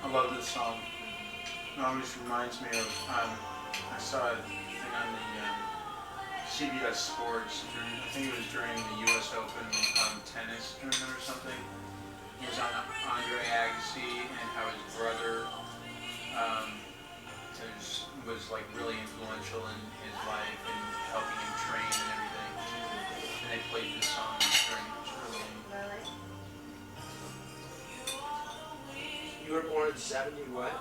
I love this song. It always reminds me of, I saw a thing on the CBS Sports, during, I think it was during the US Open tennis tournament or something. It was on Andre Agassi and how his brother was like really influential in his life and helping him train and everything. And they played this song during it. It was really Really? You were born in 70, what?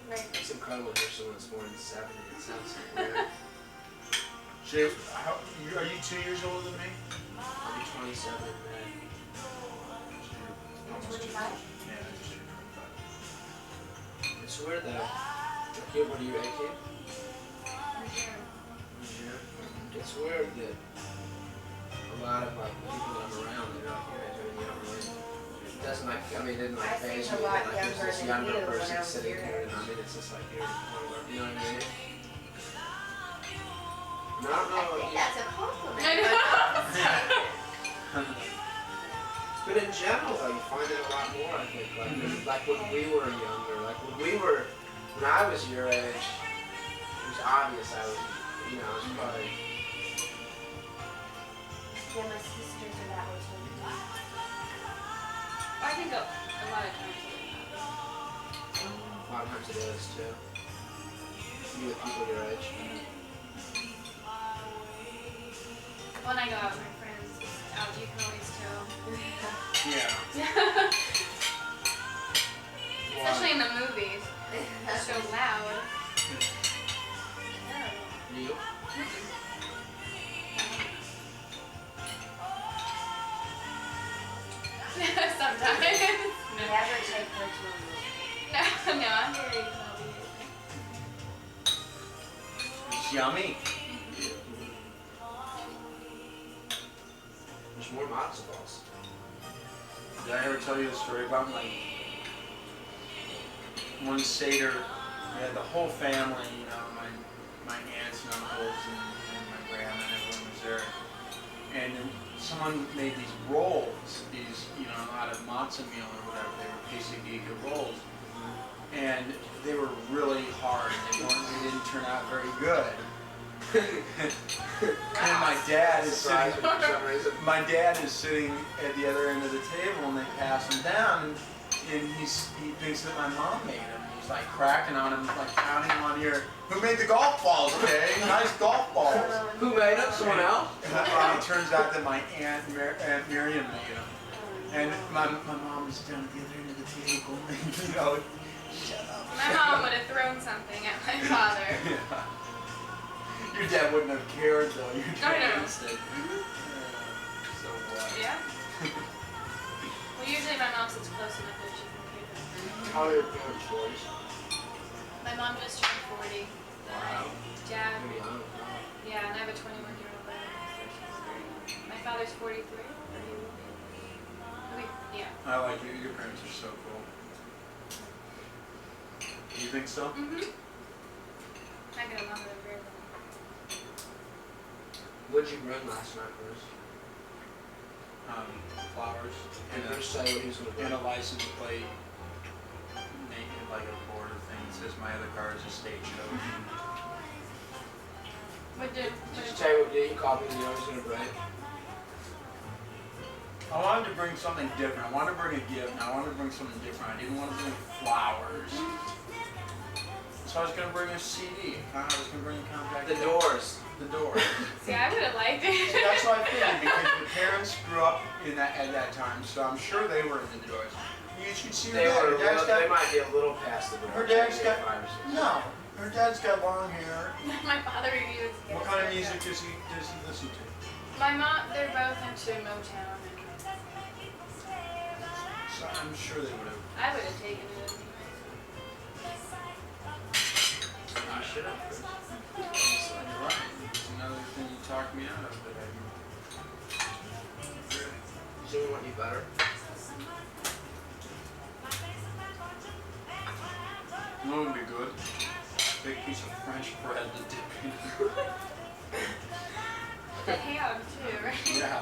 Right. It's incredible to hear someone that's born in 70. It sounds so weird. Jay, are you 2 years older than me? I'll be 27 in May. Almost 2. 25? Yeah, I just turned 25. It's weird though. Like, what are you, 18? Yeah. It's weird that a lot of like people that I'm around, they're like, yeah, you're young, right? It doesn't like, I mean, it didn't like I seem phase a me. lot Like, there's this younger than younger you when person I was sitting your here, age. and I mean, it's just like, you're, you know what I mean? No, I don't know. I think that's a compliment. I know. But in general, though, you find it a lot more. I think, like when we were younger, like when I was your age, it was obvious I was, I was probably. Yeah, my sisters are that way too. I think a lot of times. A lot of times it is too. You with people your age. When I go out with my friends, you can always tell. Yeah. Especially in the movies. They're so loud. You? Sometimes. Never take her to a movie. No, I'm very healthy. It's yummy. There's more matzo balls. Did I ever tell you the story about my one Seder? We had the whole family, my aunts and uncles and my grandma and everyone was there. And then someone made these rolls, out of matzah meal or whatever. They were quesadilla rolls. And they were really hard. They didn't turn out very good. And my dad is sitting. For some reason. My dad is sitting at the other end of the table, and they pass him down, and he thinks that my mom made him. He's like cracking on him, like counting him on here. Who made the golf balls, Jay? Nice golf balls. Who made it? Someone else? And it turns out that my Aunt Miriam made them. And my mom was down at the other end of the table, and shut up. My mom would have thrown something at my father. Yeah. Your dad wouldn't have cared though. Your I dad know. said, so what? Yeah. Well, usually my mom sits close enough that she can hear them. How are your parents, boys? My mom just turned 40. Wow. Dad, Maybe young. yeah, and I have a 21-year-old brother, so she's 30. My father's 43, or he will be. Yeah. I like you. Your parents are so cool. You think so? Mm-hmm. I get along with them very well. What'd you bring last night, Bruce? Flowers And Bruce say what he was going to bring. and a license plate, naked like a border thing. It says my other car is a stagecoach. What did Did you tell you what he called me and he was going to bring? I wanted to bring something different. I wanted to bring a gift, and I wanted to bring something different. I didn't want to bring flowers. So I was going to bring a CD. I was going to bring a compact The disc. Doors. The Doors. See, I would have liked See, it. that's what I figured, because the parents grew up at that time, so I'm sure they were in the Doors. You should see her They dad. were. Her dad's They got, might be a little past the Doors. her dad's maybe got, 5 or 6. no, her dad's got long hair. My father reviews. What kind of music does he listen to? My mom, they're both into Motown. So I'm sure they would have. I would have taken it. You should have. You're right. It's another thing you talked me out of that I didn't. So we want you better? That would be good. Big piece of French bread to dip in. The ham too, right? Yeah.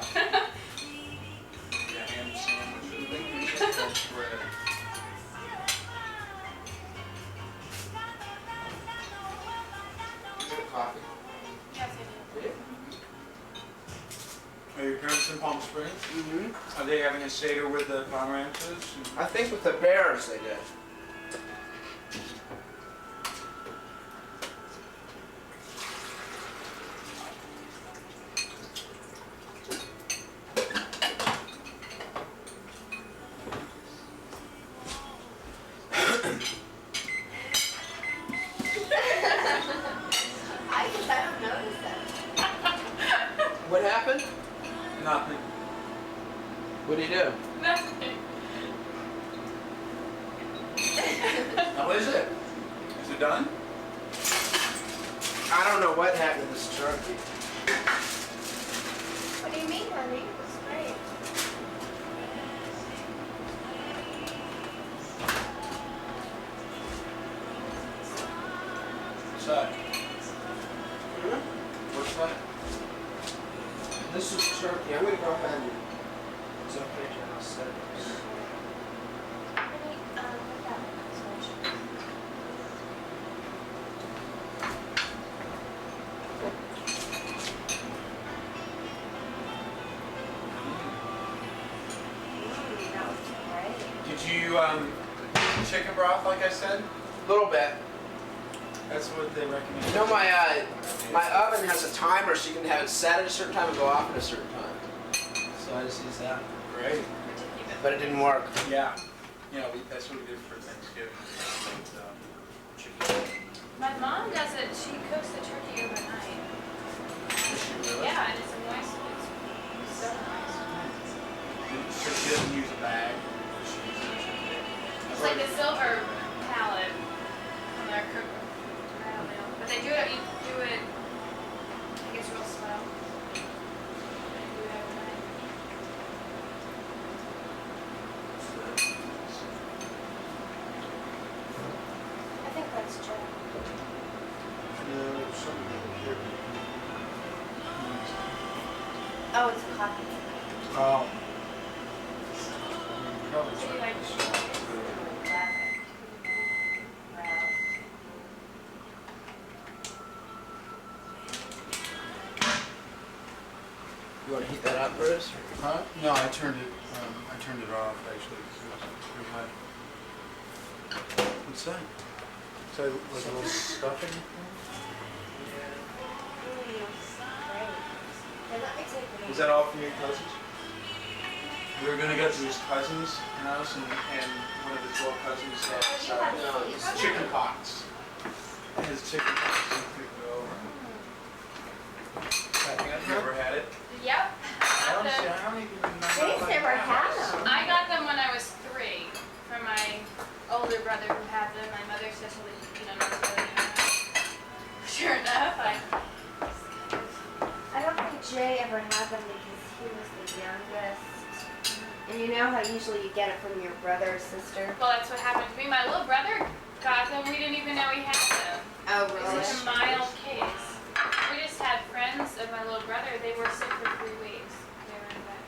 Yeah, ham sandwich with a big piece of French bread. Is it coffee? Yes, I do. Are your parents in Palm Springs? Mm-hmm. Are they having a Seder with the Pomerances? I think with the Bears they did. I don't notice that. Nothing. What do you do? Nothing. How is it? Is it done? I don't know what happened to this turkey. What do you mean, honey? It's great. What's that? Hmm? What's that? This is turkey. I'm gonna go ahead and. It's okay, Jen. I'll set this. Honey, what about it? That was great. Did you chicken broth like I said? A little bit. That's what they recommend. You know, my oven has a timer, so you can have it set at a certain time and go off at a certain time. So I just used that. Great. But it didn't work. Yeah. Yeah, that's what we did for Thanksgiving. Chicken. My mom does it. She cooks the turkey overnight. Does she really? Yeah, and it's a nice. It's so nice. So she doesn't use a bag. She uses a chicken. It's like the silver palette on their cook. I don't know, but they do it. You do it. I think it's real slow. They do it overnight. I think that's Joe. No, something here. Oh, it's a coffee. Oh. Probably Do you like You want to heat that up, Bruce? Huh? No, I turned it off actually. 'Cause it was too high. What's that? Is that like a little stuffing? Is that all from your cousins? We were gonna get to his cousin's house, and one of his little cousins had chicken pox. His chicken pox took it over. Have you ever had it? Yep. I don't even remember. Jay's never had them. I got them when I was 3 from my older brother who had them. My mother said, not to really Sure enough, I don't think Jay ever had them because he was the youngest. And you know how usually you get it from your brother or sister? well, that's what happened to me. My little brother got them. We didn't even know he had them. Oh, It was such a mild case. We just had friends of my little brother. They were sick for 3 weeks. They were in bed.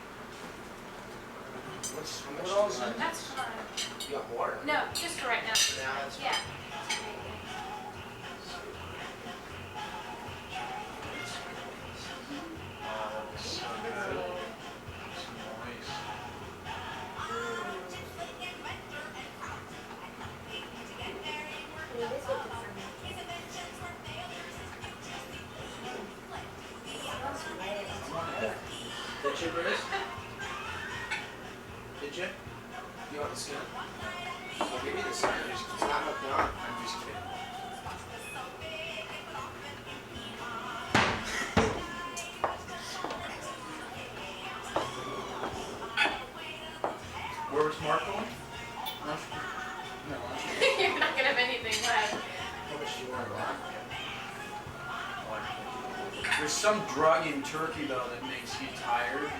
How much is that? That's fine. You got more? No, just for right now. Now that's Yeah. Did you, Bruce? Did you? You want the skin? I'll give you the skin. It's not hooked on. I'm just kidding. Where was Mark going? No, You're not gonna have anything left. How much do you want, Ron? there's some drug in turkey though that makes you tired. You know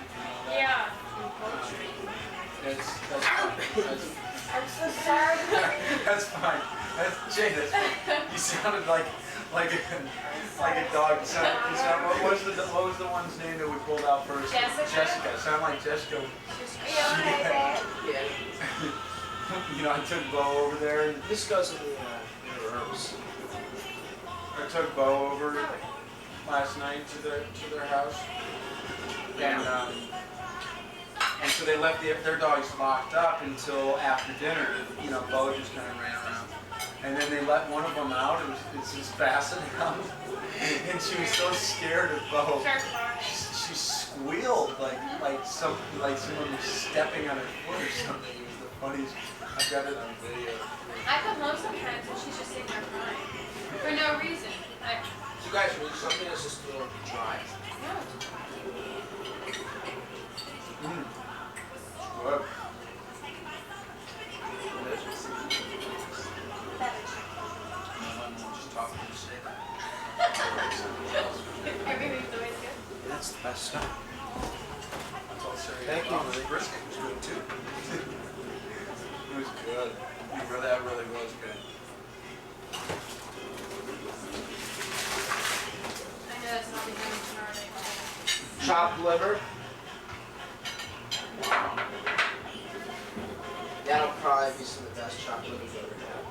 that? Yeah. That's fine. I'm so sorry. That's fine. Jay, that's fine. You sounded like a dog. What was the one's name that we pulled out first? Jessica? Jessica. Sound like Jessica. Are you alright, babe? Yeah. You know, I took Bo over there. And This goes in the herbs. I took Bo over last night to their house. And so they left their dogs locked up until after dinner. You know, Bo just kind of ran around. And then they let one of them out. It's just fastened out. And she was so scared of Bo. She squealed like someone was stepping on her foot or something. It was the funniest. I got it on video. I come home sometimes and she's just sitting there crying. For no reason. You guys, really something that's just a little dry. No. Thank you. The brisket was good too. It was good. That really was good. I know that's not behind me tomorrow. Chopped liver. That'll probably be some of the best chopped liver you've ever had.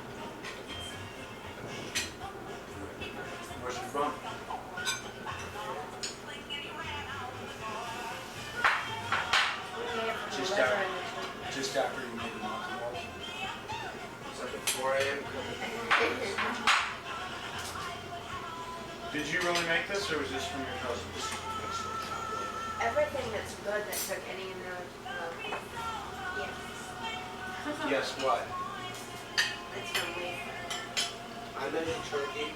Where's it from? Just after you made the matzo balls. It's like a 4 a.m. cooking. Did you really make this, or was this from your cousins? Everything that's good that took any amount of yes. Yes, what? It's from me. I made a turkey.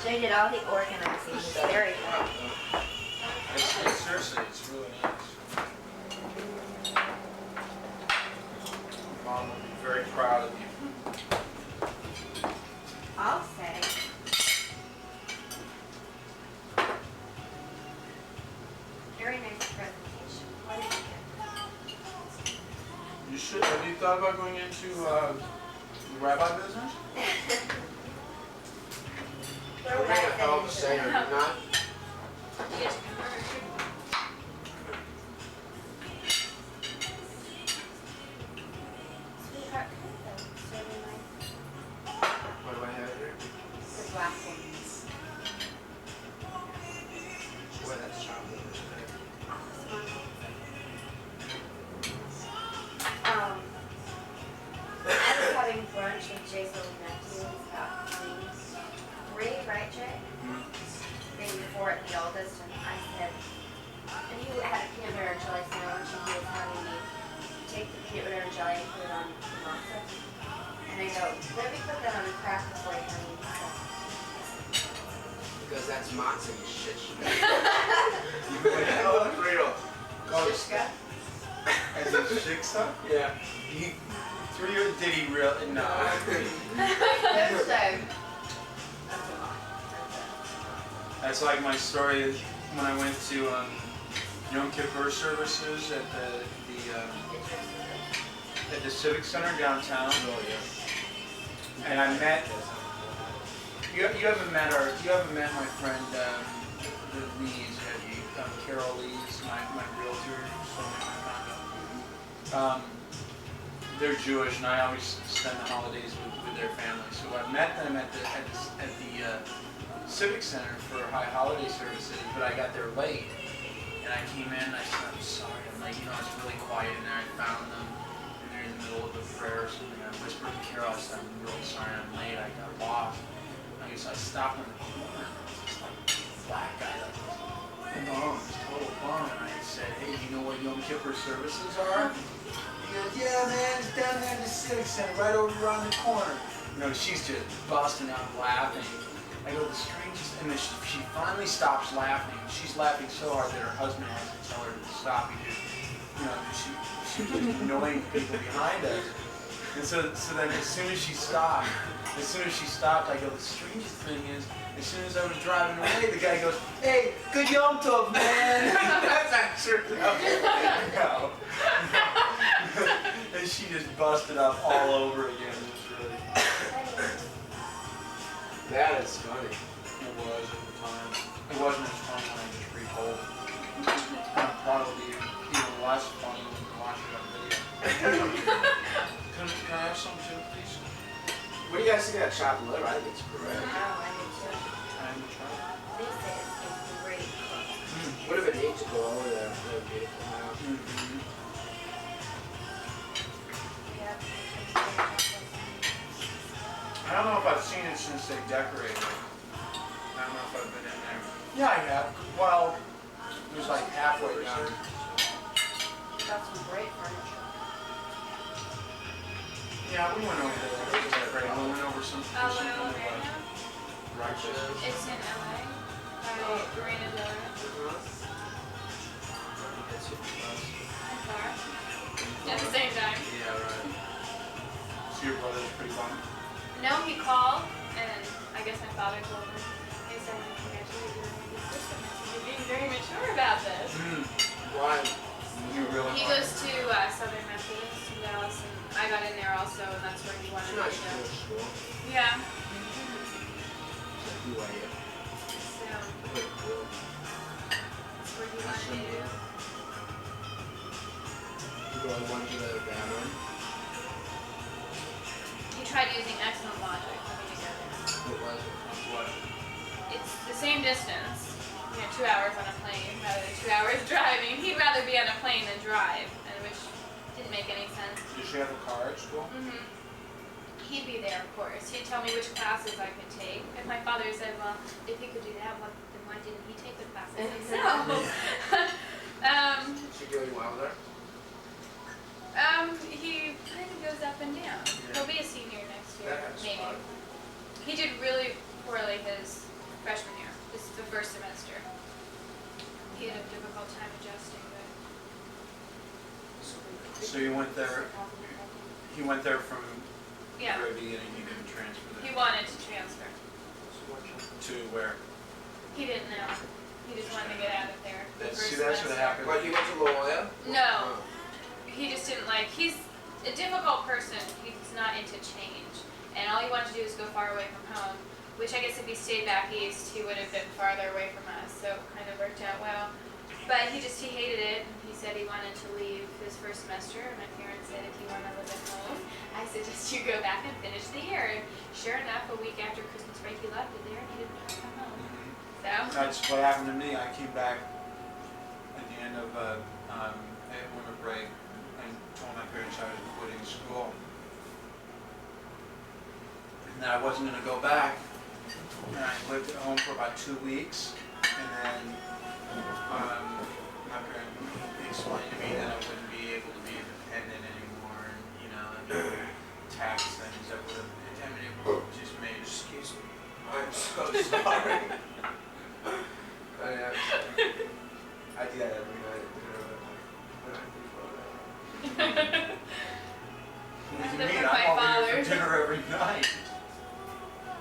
Jay did all the organizing. He's very good. Seriously, it's really nice. Mom will be very proud of you. I'll say. Very nice presentation. What did you get? You should. Have you thought about going into the rabbi business? We're going to help Seder, you're not? You get to convert. Sweetheart, so nice. What do I have here? The black one. Boy, that's chopped liver. I was having brunch with Jay's little nephew. He's about 3, right, Jay? Maybe 4 at the oldest, and I said, and he had a peanut butter and jelly sandwich, and he was having me take the peanut butter and jelly and put it on the matzah. And I go, let me put that on a crack before you have any stuff. Because that's matzah, you shit. Oh, real. Shishka? As a shiksa? Yeah. He threw you. Did he really? No. That's a That's like my story is when I went to Yom Kippur services at the Civic Center downtown. Oh, yeah. And I met. You haven't met my friend the Lees, have you? Carol Lees, my realtor. They're Jewish, and I always spend the holidays with their family. So I met them at the Civic Center for high holiday services, but I got there late. And I came in and I said, I'm sorry, I'm late. You know, it's really quiet in there. I found them, and they're in the middle of the prayer or something. I whispered to Carol, I said, I'm really sorry, I'm late. I got lost. I stopped on the corner. It's like a black guy that was bummed, total bum. And I said, hey, you know what Yom Kippur services are? He goes, yeah, man, it's down there in the Civic Center, right over around the corner. You know, she's just busting out laughing. I go, the strangest, and then she finally stops laughing. She's laughing so hard that her husband has to tell her to stop because, you know, she was just annoying people behind us. And so then as soon as she stopped, I go, the strangest thing is, as soon as I was driving away, the guy goes, hey, good Yom Tov, man. That's not true. No. And she just busted up all over again. It was really... That is funny. It was at the time. It wasn't as funny when I just retold it. Probably even less funny when you watch it on video. Can I have some too, please? What do you guys think of that chopped liver? I think it's Oh, great. I did too. I haven't tried. They say it's a great cook. Would have been neat to go over there. That would be beautiful house. Mm-hmm. Yeah. I don't know if I've seen it since they decorated it. I don't know if I've been in there. Yeah, I have. Well, it was like halfway down. Got some great furniture. Yeah, we went over there. It was great. We went over some. Hello, Marina. Righteous. It's in LA. Marina Del Rey. That's super fun. And Florida. At the same time. Yeah, right. So your brother's pretty bummed. No, he called, and I guess my father told him. He said, congratulations, you're being very mature about this. Mm. Why? You really also, and that's where he wanted It's me not to go. Jewish school. Yeah. It's like BYU. So Pretty cool. that's where he wanted me to go. You really went to the bad one? He tried using excellent logic for me to go there. What was it? What? It's the same distance. 2 hours on a plane rather than 2 hours driving. He'd rather be on a plane than drive, and which didn't make any sense. Did she have a car at school? Mm-hmm. He'd be there, of course. He'd tell me which classes I could take. And my father said, well, if he could do that, then why didn't he take the classes himself? Is she doing well there? He kind of goes up and down. Yeah. He'll be a senior next year, That's maybe. fun. He did really poorly his freshman year. This is the first semester. He had a difficult time adjusting, but So you went there. He went there from yeah, the very beginning. He didn't transfer there. he wanted to transfer. To where? He didn't know. He just wanted to get out of there. the See, first that's what semester. happened. What, you went to La Jolla? No, he just didn't like. He's a difficult person. He's not into change, and all he wanted to do was go far away from home. Which I guess if he stayed back east, he would have been farther away from us. So it kind of worked out well. But he hated it. And he said he wanted to leave his first semester. And my parents said, if you want to live at home, I suggest you go back and finish the year. And sure enough, a week after Christmas break, he left it there and he didn't want to come home. So That's what happened to me. I came back at the end of winter break and told my parents I was quitting school. And that I wasn't going to go back. And I lived at home for about 2 weeks. And then my parents explained to me that I wouldn't be able to be independent anymore. And, you know, and tax things that would have, I mean, it just made it. Excuse me. I'm so sorry. I do that every night. What do you Live mean? with my I'm over here father. for dinner every night.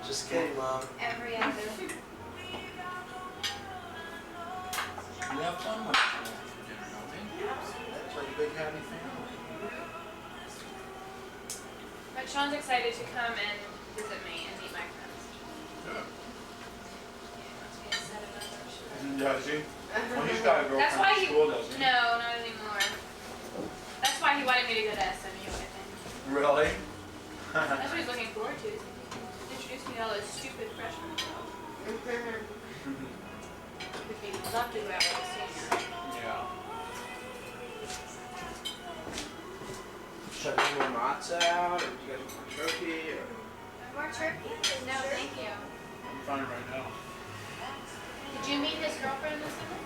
Just kidding, Mom. every other. We have fun when we come over for dinner, don't we? It's like a big happy family. But Sean's excited to come and visit me and meet my friends. Yeah. He wants me to set him up, I'm sure. Does he? Well, he's got a girlfriend That's why at he. school, doesn't he? No, not anymore. That's why he wanted me to go to SMU, I think. Really? That's what he's looking forward to. Introduce me to all those stupid freshmen girls. If he'd love to go out with a senior. Yeah. Should I bring more matzah out, or do you guys want turkey, or? More turkey? No, thank you. I'm fine right now. Did you meet his girlfriend this summer?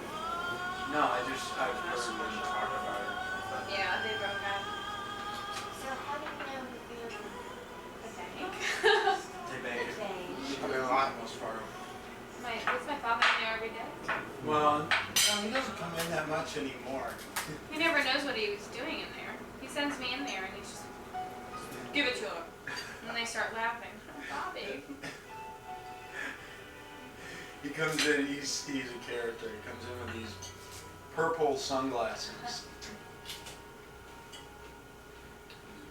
No, I've heard when you talk about it. Yeah, they broke up. So how do you know the family? I think. They make it. You come in a lot. Most part of it. Is my father in there every day? Well, no, he doesn't come in that much anymore. He never knows what he was doing in there. He sends me in there and he's just, give it to him. And they start laughing. Oh, Bobby. He comes in, he's a character. He comes in with these purple sunglasses. He's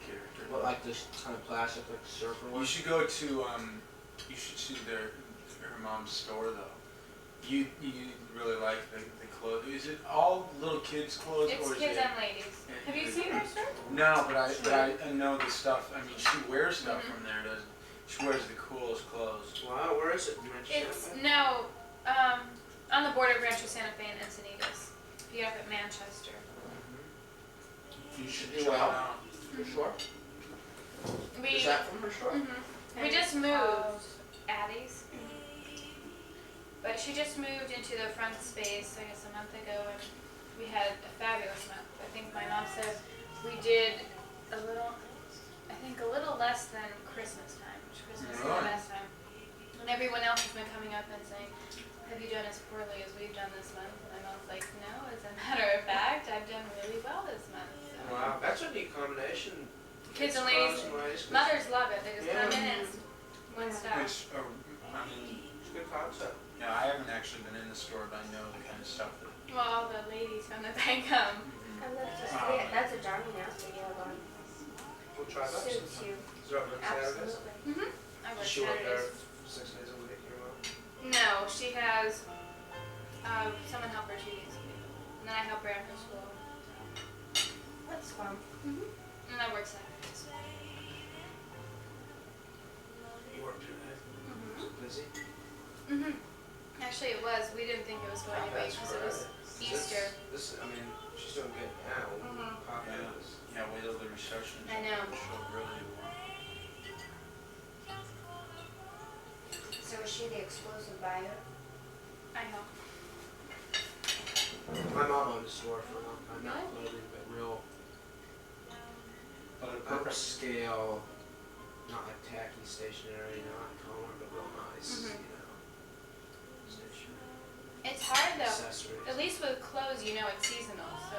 a character. What, like this kind of plastic, like surfer one? You should go to, you should see her mom's store though. You really like the clothes. Is it all little kids' clothes It's or is kids it? and ladies. Have you seen her store? No, but I know the stuff. I mean, she wears stuff from there, doesn't she? She wears the coolest clothes. Wow, where is it? You mentioned It's, that? no, on the border of Rancho Santa Fe and Encinitas. If you get up at Manchester. You should Do check it well. out. For sure. We, Is that from her store? we just moved Addie's. But she just moved into the front space, I guess, a month ago, and we had a fabulous month. I think my mom said we did a little less than Christmas time, which Christmas is the Really? best time. And everyone else has been coming up and saying, have you done as poorly as we've done this month? And my mom's like, no, as a matter of fact, I've done really well this month. So. Wow, that's a neat combination. Kids and Clothes ladies, 'cause mothers love it. They just Yeah. come in and one stop. Which, I mean, It's a good concept. yeah, I haven't actually been in the store, but I know the kind of stuff that. Well, all the ladies from the bank come. I love to see it. That's a Johnny Nails video going. Which $5? Suits you. Is it open Saturdays? Absolutely. I work Does she work there Saturdays. 6 days a week, your mom? No, she has someone help her 2 days a week, and then I help her after school. That's fun. And I work Saturdays. You work today? Is it busy? Actually, it was. We didn't think it was going to be because it was Easter. This, I mean, she's doing good now. Pop Yeah. is. Yeah, wait till the reception. I know. She'll really want. So is she the exclusive buyer? I know. My mom owned a store for a long time, not clothing, but real But a perfect. upscale, not like tacky stationery, not color, but real nice, Mhm. you know, stationery, It's hard though. accessories. At least with clothes, you know it's seasonal. So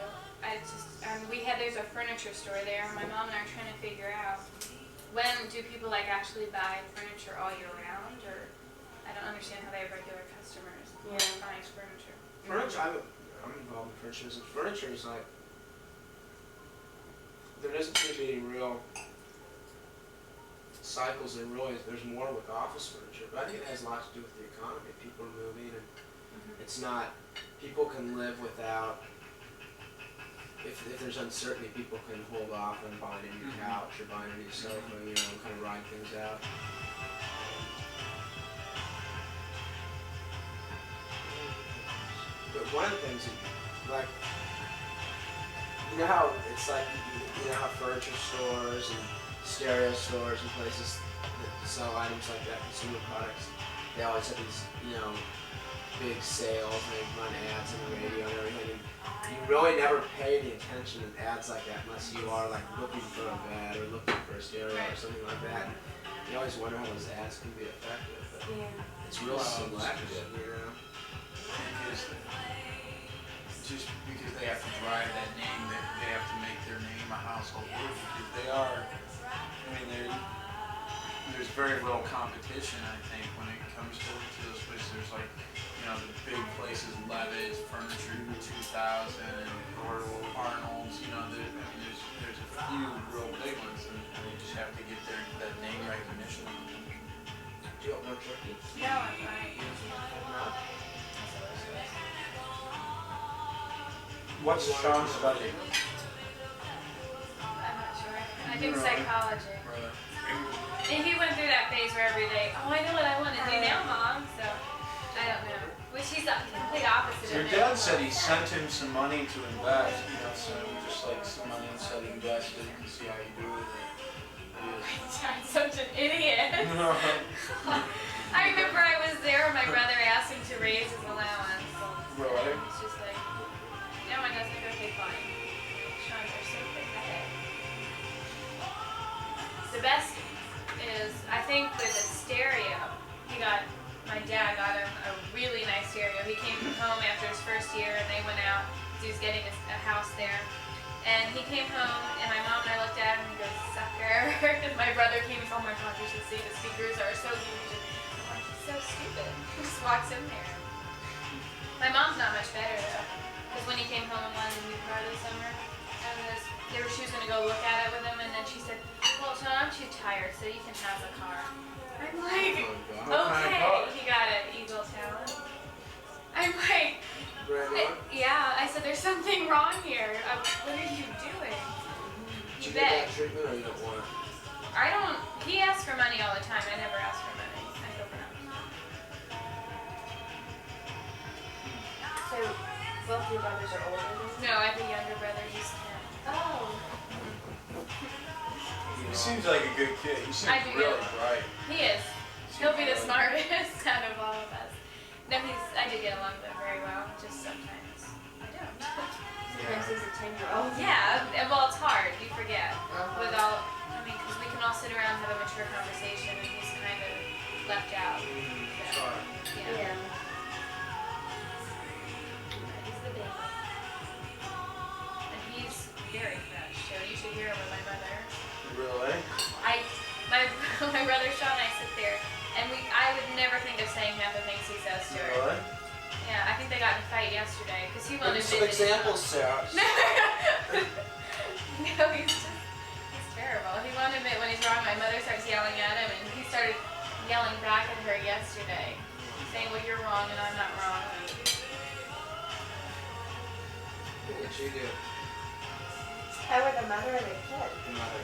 there's a furniture store there. And my mom and I are trying to figure out when do people like actually buy furniture all year round, or I don't understand how they have regular customers buying furniture. Furniture, I'm involved in furniture business. Furniture is like, there doesn't seem to be any real cycles. There's more with office furniture, but I think it has a lot to do with the economy. People are moving, and it's not, people can live without, if there's uncertainty, people can hold off on buying a new couch or buying a new sofa, you know, and kind of ride things out. But one of the things that, like, you know how it's like, you know how furniture stores and stereo stores and places that sell items like that, consumer products, they always have these, you know, big sales, and they run ads on the radio and everything. And you really never pay any attention to ads like that unless you are like looking for a bed or looking for a stereo or something like that. And you always wonder how those ads can be effective, but it's real selective, you know. Just because they have to drive that name, they have to make their name a household word, because they are, I mean, there's very little competition, I think, when it comes to those places. There's like, you know, the big places, Levitt's, Furniture 2000, and Arnold's, you know, there's a few real big ones, and they just have to get that name recognition. Do you want more turkey? No, I'm fine. What's Sean's study? I'm not sure. I think psychology. Really? And he went through that phase where every day, oh, I know what I want to do now, Mom. So, I don't know. Which he's the complete opposite Your of dad me. said he sent him some money to invest. You know, sent him just like some money and said invest it and see how you do with it. I'm such an idiot. I remember I was there when my brother asked him to raise his allowance. Really? It's just like, no one does like, okay, fine. Sean, you're so quick ahead. The best is, I think with a stereo, my dad got him a really nice stereo. He came home after his first year and they went out, he was getting a house there. And he came home and my mom and I looked at him and he goes, sucker. And my brother came and said, oh my God, you should see the speakers are so huge. And I'm like, he's so stupid. He just walks in there. My mom's not much better though. Because when he came home and wanted a new car this summer, she was going to go look at it with him, and then she said, well, Sean, I'm too tired, so you can have the car. I'm like, okay. He got an Eagle Talon. I'm like, yeah. I said, there's something wrong here. What are you doing? Did you He get that begged. treatment or you don't want it? He asks for money all the time. I never ask for money. I go for nothing. So both your brothers are older than you? No, I have a younger brother. He's 10. Oh. He seems like a good kid. He seems I do, really yeah. bright. He is. He'll be the smartest out of all of us. No, I do get along with him very well. Just sometimes I don't. Sometimes he's a 10-year-old. Yeah, well, it's hard. You forget. Because we can all sit around and have a mature conversation, and he's kind of left out. So, Yeah. he's the baby. And he's very fresh, so you should hear him with my brother. Really? My brother Sean and I sit there, and I would never think of saying half the things he says to her. Really? Yeah, I think they got in a fight yesterday, because he Give wanted me to some visit his mom. examples, Sarah. No, he's terrible. He wanted did you do? I were the mother or the kid? The mother.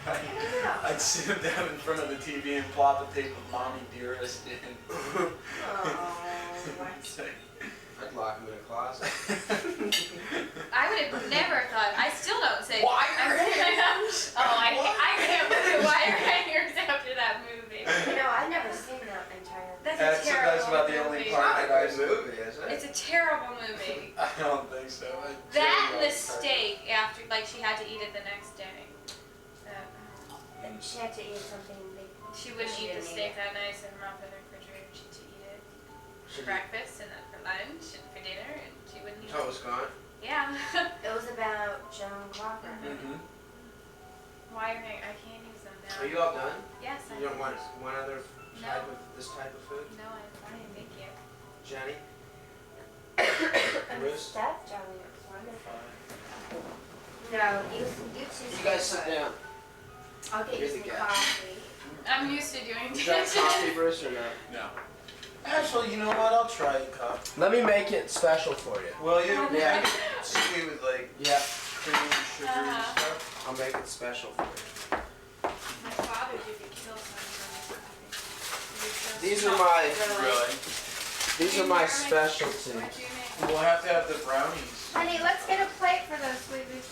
I don't know. I'd sit him down in front of the TV and plop the tape of Mommy Dearest in. Oh, It's like, I'd lock him in a closet. I would have never thought. I still don't say. Wire hangers. Oh, I can't believe wire hangers after that movie. you know, I've never seen that entire. That's a terrible that's about the only movie. part Not that I a good movie, is it? It's a terrible movie. I don't think so. That and the steak after, like she had to eat it the next day. She had to eat something big. She wouldn't She eat the didn't steak eat that night, so her mom put it in the refrigerator and she had to eat it for Should breakfast and then for lunch and for dinner, and she wouldn't eat Toe it. was gone. Yeah. It was about Joan Clocker. Mm-hmm. Wire hanger. I can't use them now. Are you all done? Yes, I You don't want am. one other No. type of this type of food? No, I'm fine. Thank you. Jenny? And the Bruce? stuff, Johnny, it was wonderful. No, you two. You guys sit down. I'll get you Here's some the gas. coffee. I'm used to doing Is that dishes. coffee, Bruce, or not? No. Actually, you know what? I'll try it, Cup. Let me make it special for you. Will you? Yeah. Sweet with like Yeah, cream and sugar and Uh-huh. stuff. I'll make it special for you. My father did the kill sign on this coffee. These are my Really? these are my specialties. What do you make? We'll have to have the brownies. Honey, let's get a plate for those sweeties.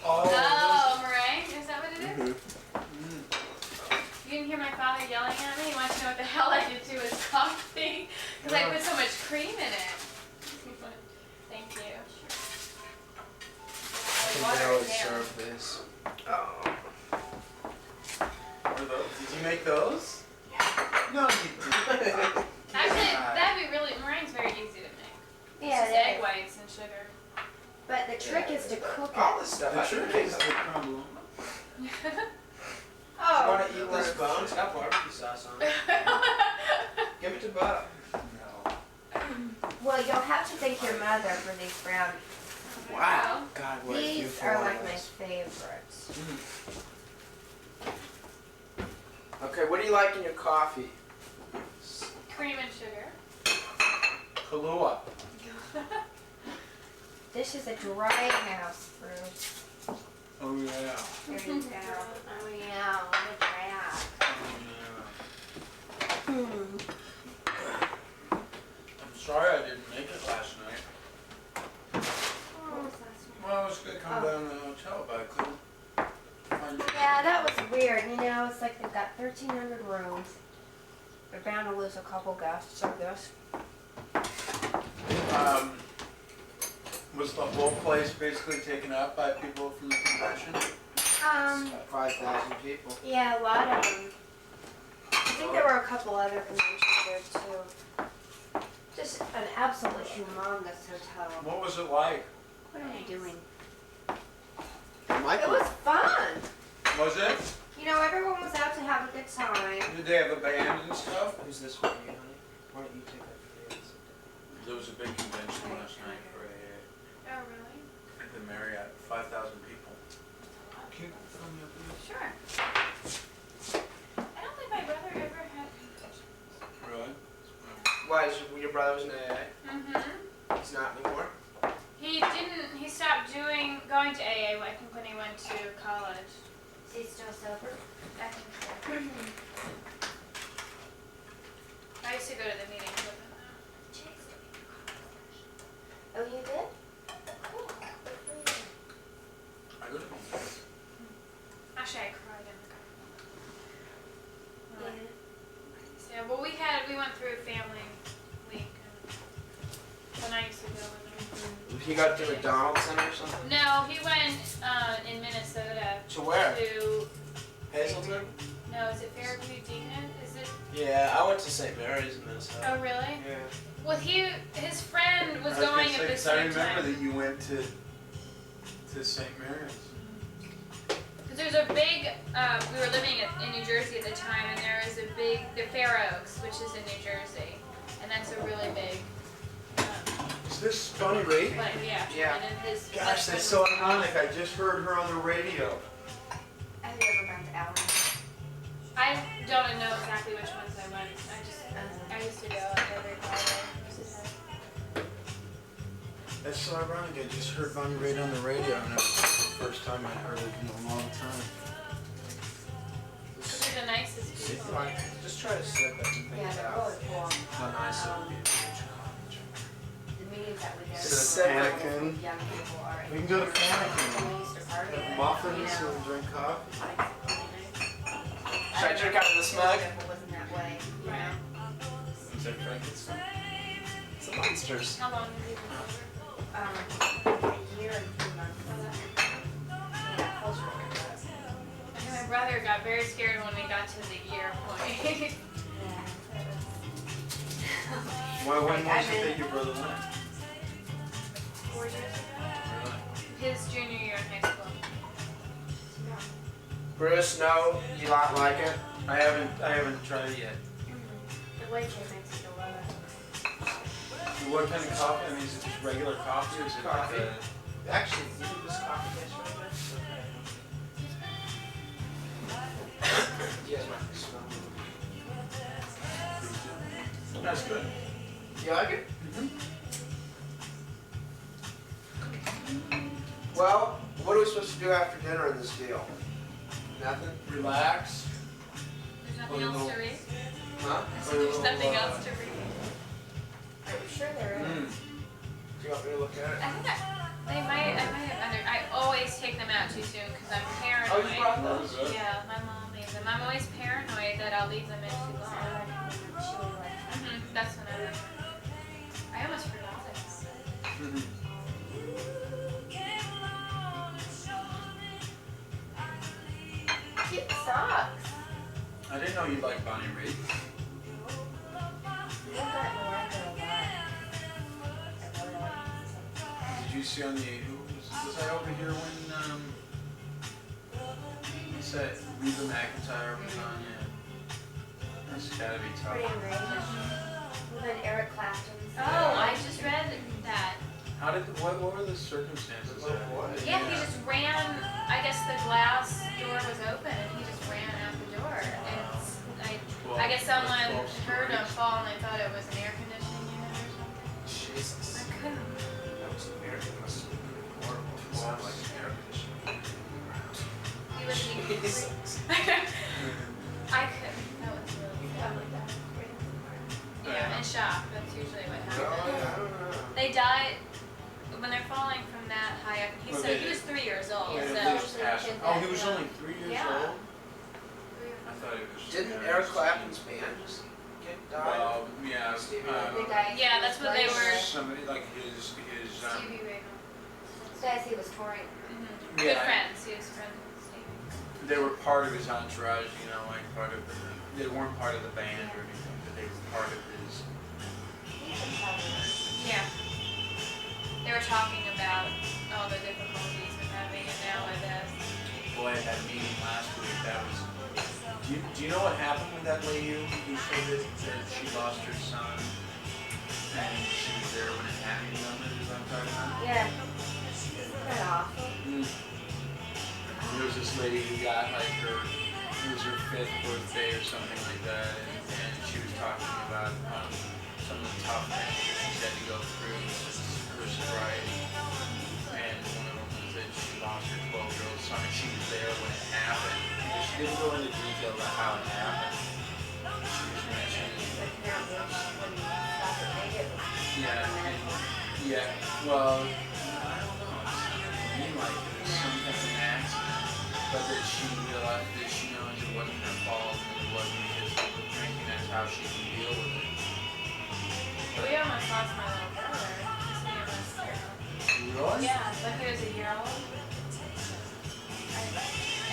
Oh, meringue? Is that what it is? Mhm. Mm. You didn't hear my father yelling at me? He wants to know what the hell I did to his coffee. Because I put so much cream in it. Thank you. I think Water they it always down. serve this. Oh. What are those? Did you make those? No, you didn't. Actually, that'd be really, meringue's very easy to make. Yeah, It's just it egg is. whites and sugar. But the trick is to cook All it. this stuff The I can trick make. is the crumble. You Oh. want to eat this bone? It's got barbecue sauce on it. Give it to Bob. No. Well, you'll have to thank your mother for these brownies. Wow. God, what a These beautiful are one like it my is. favorites. Okay, what do you like in your coffee? Cream and sugar. Kahlua. This is a dry house fruit. Oh yeah. There you go. Oh yeah, look at Oh yeah. that. I'm sorry I didn't make it last night. What was last night? Well, I was gonna come down to the hotel, but I couldn't find you. Yeah, that was weird. You know, it's like they've got 1,300 rooms. They're bound to lose a couple guests, I guess. Was the whole place basically taken up by people from the convention? 5,000 people. Yeah, a lot of them. I think there were a couple other conventions there too. Just an absolute humongous hotel. What was it like? What are you doing? It Michael. was fun. Was it? You know, everyone was out to have a good time. Did they have a band and stuff? Who's this for you, honey? Why don't you take that for you? There was a big convention last night for Oh, really? the Marriott, 5,000 people. Can you film me up here? Sure. I don't think my brother ever had conventions. Really? Why, is your brother was in AA? Mm-hmm. He's not anymore? He stopped going to AA, I think, when he went to college. Is he still sober? I think so. I used to go to the meetings with him though. Oh, you did? Cool. Good for you. I go to meetings. Actually, I cried in the car. Yeah. Yeah, well, we went through family week, and when I used to go with him. He got to McDonald's Center or something? No, he went in Minnesota To where? to, Hazleton? no, is it Fairview Deacon? Is it, Yeah, I went to St. Mary's in Minnesota. oh really? Yeah. Well, his friend was I going gonna at the say, 'cause I same remember time. that you went to St. Mary's. Because there's a big, we were living in New Jersey at the time, and there is a big, the Fair Oaks, which is in New Jersey, and that's a really big, Is this Tony Reed? like, yeah. Yeah. And then his Gosh, husband that's so was- ironic. I just heard her on the radio. Have you ever gone to Allen? I don't know exactly which ones I went. I used to go like every Friday. That's so ironic. I just heard Bonnie Raitt on the radio, and it was the first time I heard it in a long time. Those are the nicest people. Just try to sip it and think Yeah, they're about really cool. How nice it would be. The meetings that we go to. Instead of with panicking, young people are. we can go to Panikin. We used to party Have with, muffins you know. and drink coffee. Should I drink out of this mug? If it wasn't that way, you know. Is that Frankenstein? It's the monsters. How long have you been sober? A year and 2 months. Yeah, cultural. I know my brother got very scared when we got to the year point. Well, when Like, was I've it been- that your brother went? 4 years ago. Really? His junior year in high school. Bruce, no, you not like it? I haven't tried it yet. The white chair makes it a lot of. What kind of coffee? I mean, is it just regular coffee or is it Coffee. like a... Actually, you did this coffee yesterday? You guys might smell it. That's good. You like it? Mm-hmm. Well, what are we supposed to do after dinner in this deal? Nothing? Relax. There's nothing else to read? Huh? So there's nothing else to read. I'm sure there is. Do you want me to look at it? I think I might have I always take them out too soon because I'm paranoid. Oh, you brought those? Good. Yeah, my mom leaves them. I'm always paranoid that I'll leave them in too long. That's when I almost forgot it. Mm-hmm. Cute socks. I didn't know you liked Bonnie Raitt. We've gotten to like her a lot. I really like it. Did you see on the... Was I over here when... What's that? Reba McEntire was on? Yeah. That's gotta be tough. Pretty enraged. And then Eric Clapton. Oh, I just read that. How did... What were the circumstances? Little boy. Yeah, he just ran. I guess the glass door was open and he just ran out the door. It's, I guess someone heard him fall and they thought it was an air conditioning unit or something. Jesus. I couldn't. That was American. Must have been pretty horrible. It sounded like an air conditioning. He was Jesus. I couldn't. That was really sad. Yeah, in shock. That's usually what Oh, happens. yeah, I don't know. They die when they're falling from that high up. He said he was 3 years old. Yeah, So they just passed him. Oh, he was only 3 years Yeah. old? I thought he was... Didn't Eric Clapton's band just get died? Well, yeah. Stevie The guy Yeah, that's what they were- Somebody like his Stevie Ray Vaughan. Those guys he was touring. Good Yeah. friends. He was friends with Stevie. they were part of his entourage, you know, like part of the... They weren't part of the band or anything, but they were part of his... Yeah. They were talking about all the difficulties with having it now with us. Boy, at that meeting last week, that was... Do you know what happened with that lady who said that she lost her son? And she was there when it happened, you know what I'm talking about? Yeah. Isn't that awful? There was this lady who got like it was her 5th birthday or something like that, and she was talking about some of the tough things that she's had to go through since her sobriety. And one of them was that she lost her 12-year-old son, and she was there when it happened. And she didn't go into detail about how it happened. She just mentioned, Like now, when you stop and make it. yeah, well, I don't know. It sounded to me like it was some kind of an accident, but that she realized that she knows it wasn't her fault and it wasn't because of the drinking. That's how she can deal with it. We almost lost my little brother. He was terrible. Really? Yeah, like he was a year old. I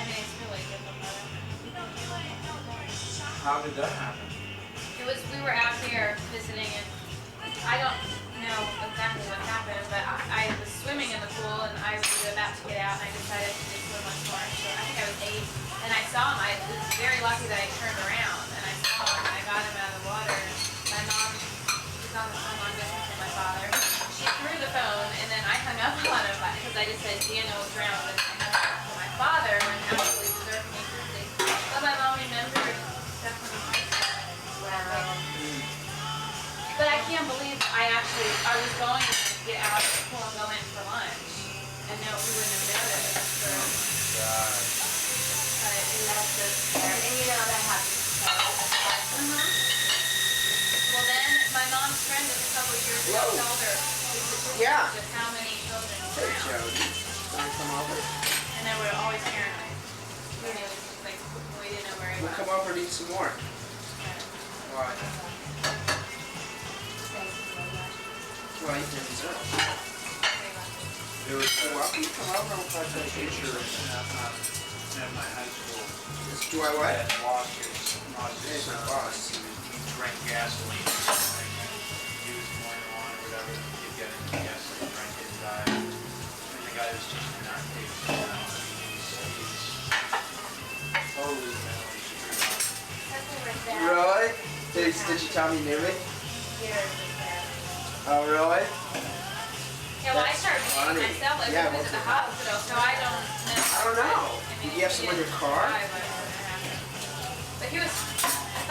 mean, it's really difficult. How did that happen? We were out there visiting and I don't know exactly what happened, but I was swimming in the pool and I was about to get out and I decided to just swim once more. So I think I was 8 and I saw him. I was very lucky that I turned around and I saw him and I got him out of the water. My mom was on the phone long distance with my father. She threw the phone and then I hung up on him because I just said Daniel was drowned and I hung up to my father when actually deserved me truly. But my mom remembered stuff from the high school. Wow. But I can't believe I was going to get out of the pool know, we wouldn't have known it if Oh for, my God. but And that's just fair. And you know that happens to Well, then my mom's friend was a couple years ago Whoa. told her the statistics Yeah. of how many children Hey, drown. Jody. Wanna come over? And then we're always paranoid. And it was just like, we didn't know where he We'll was. come over and eat some more. Why? Why you didn't dessert? There was You're welcome to come over and we'll talk to a you. teacher at my high school Do I what? that lost his He's my son. boss. He drank gasoline. He was mowing the lawn or whatever. He'd get in the gasoline, drank it, and died. And the guy was just not taking it out. He's totally mentally screwed up. Really? Did you tell me you knew me? Oh, really? Yeah, well, I That's started funny. reading myself like Yeah, it was at the hospital, so I don't know. I don't know. I Did you have someone in your car? But he was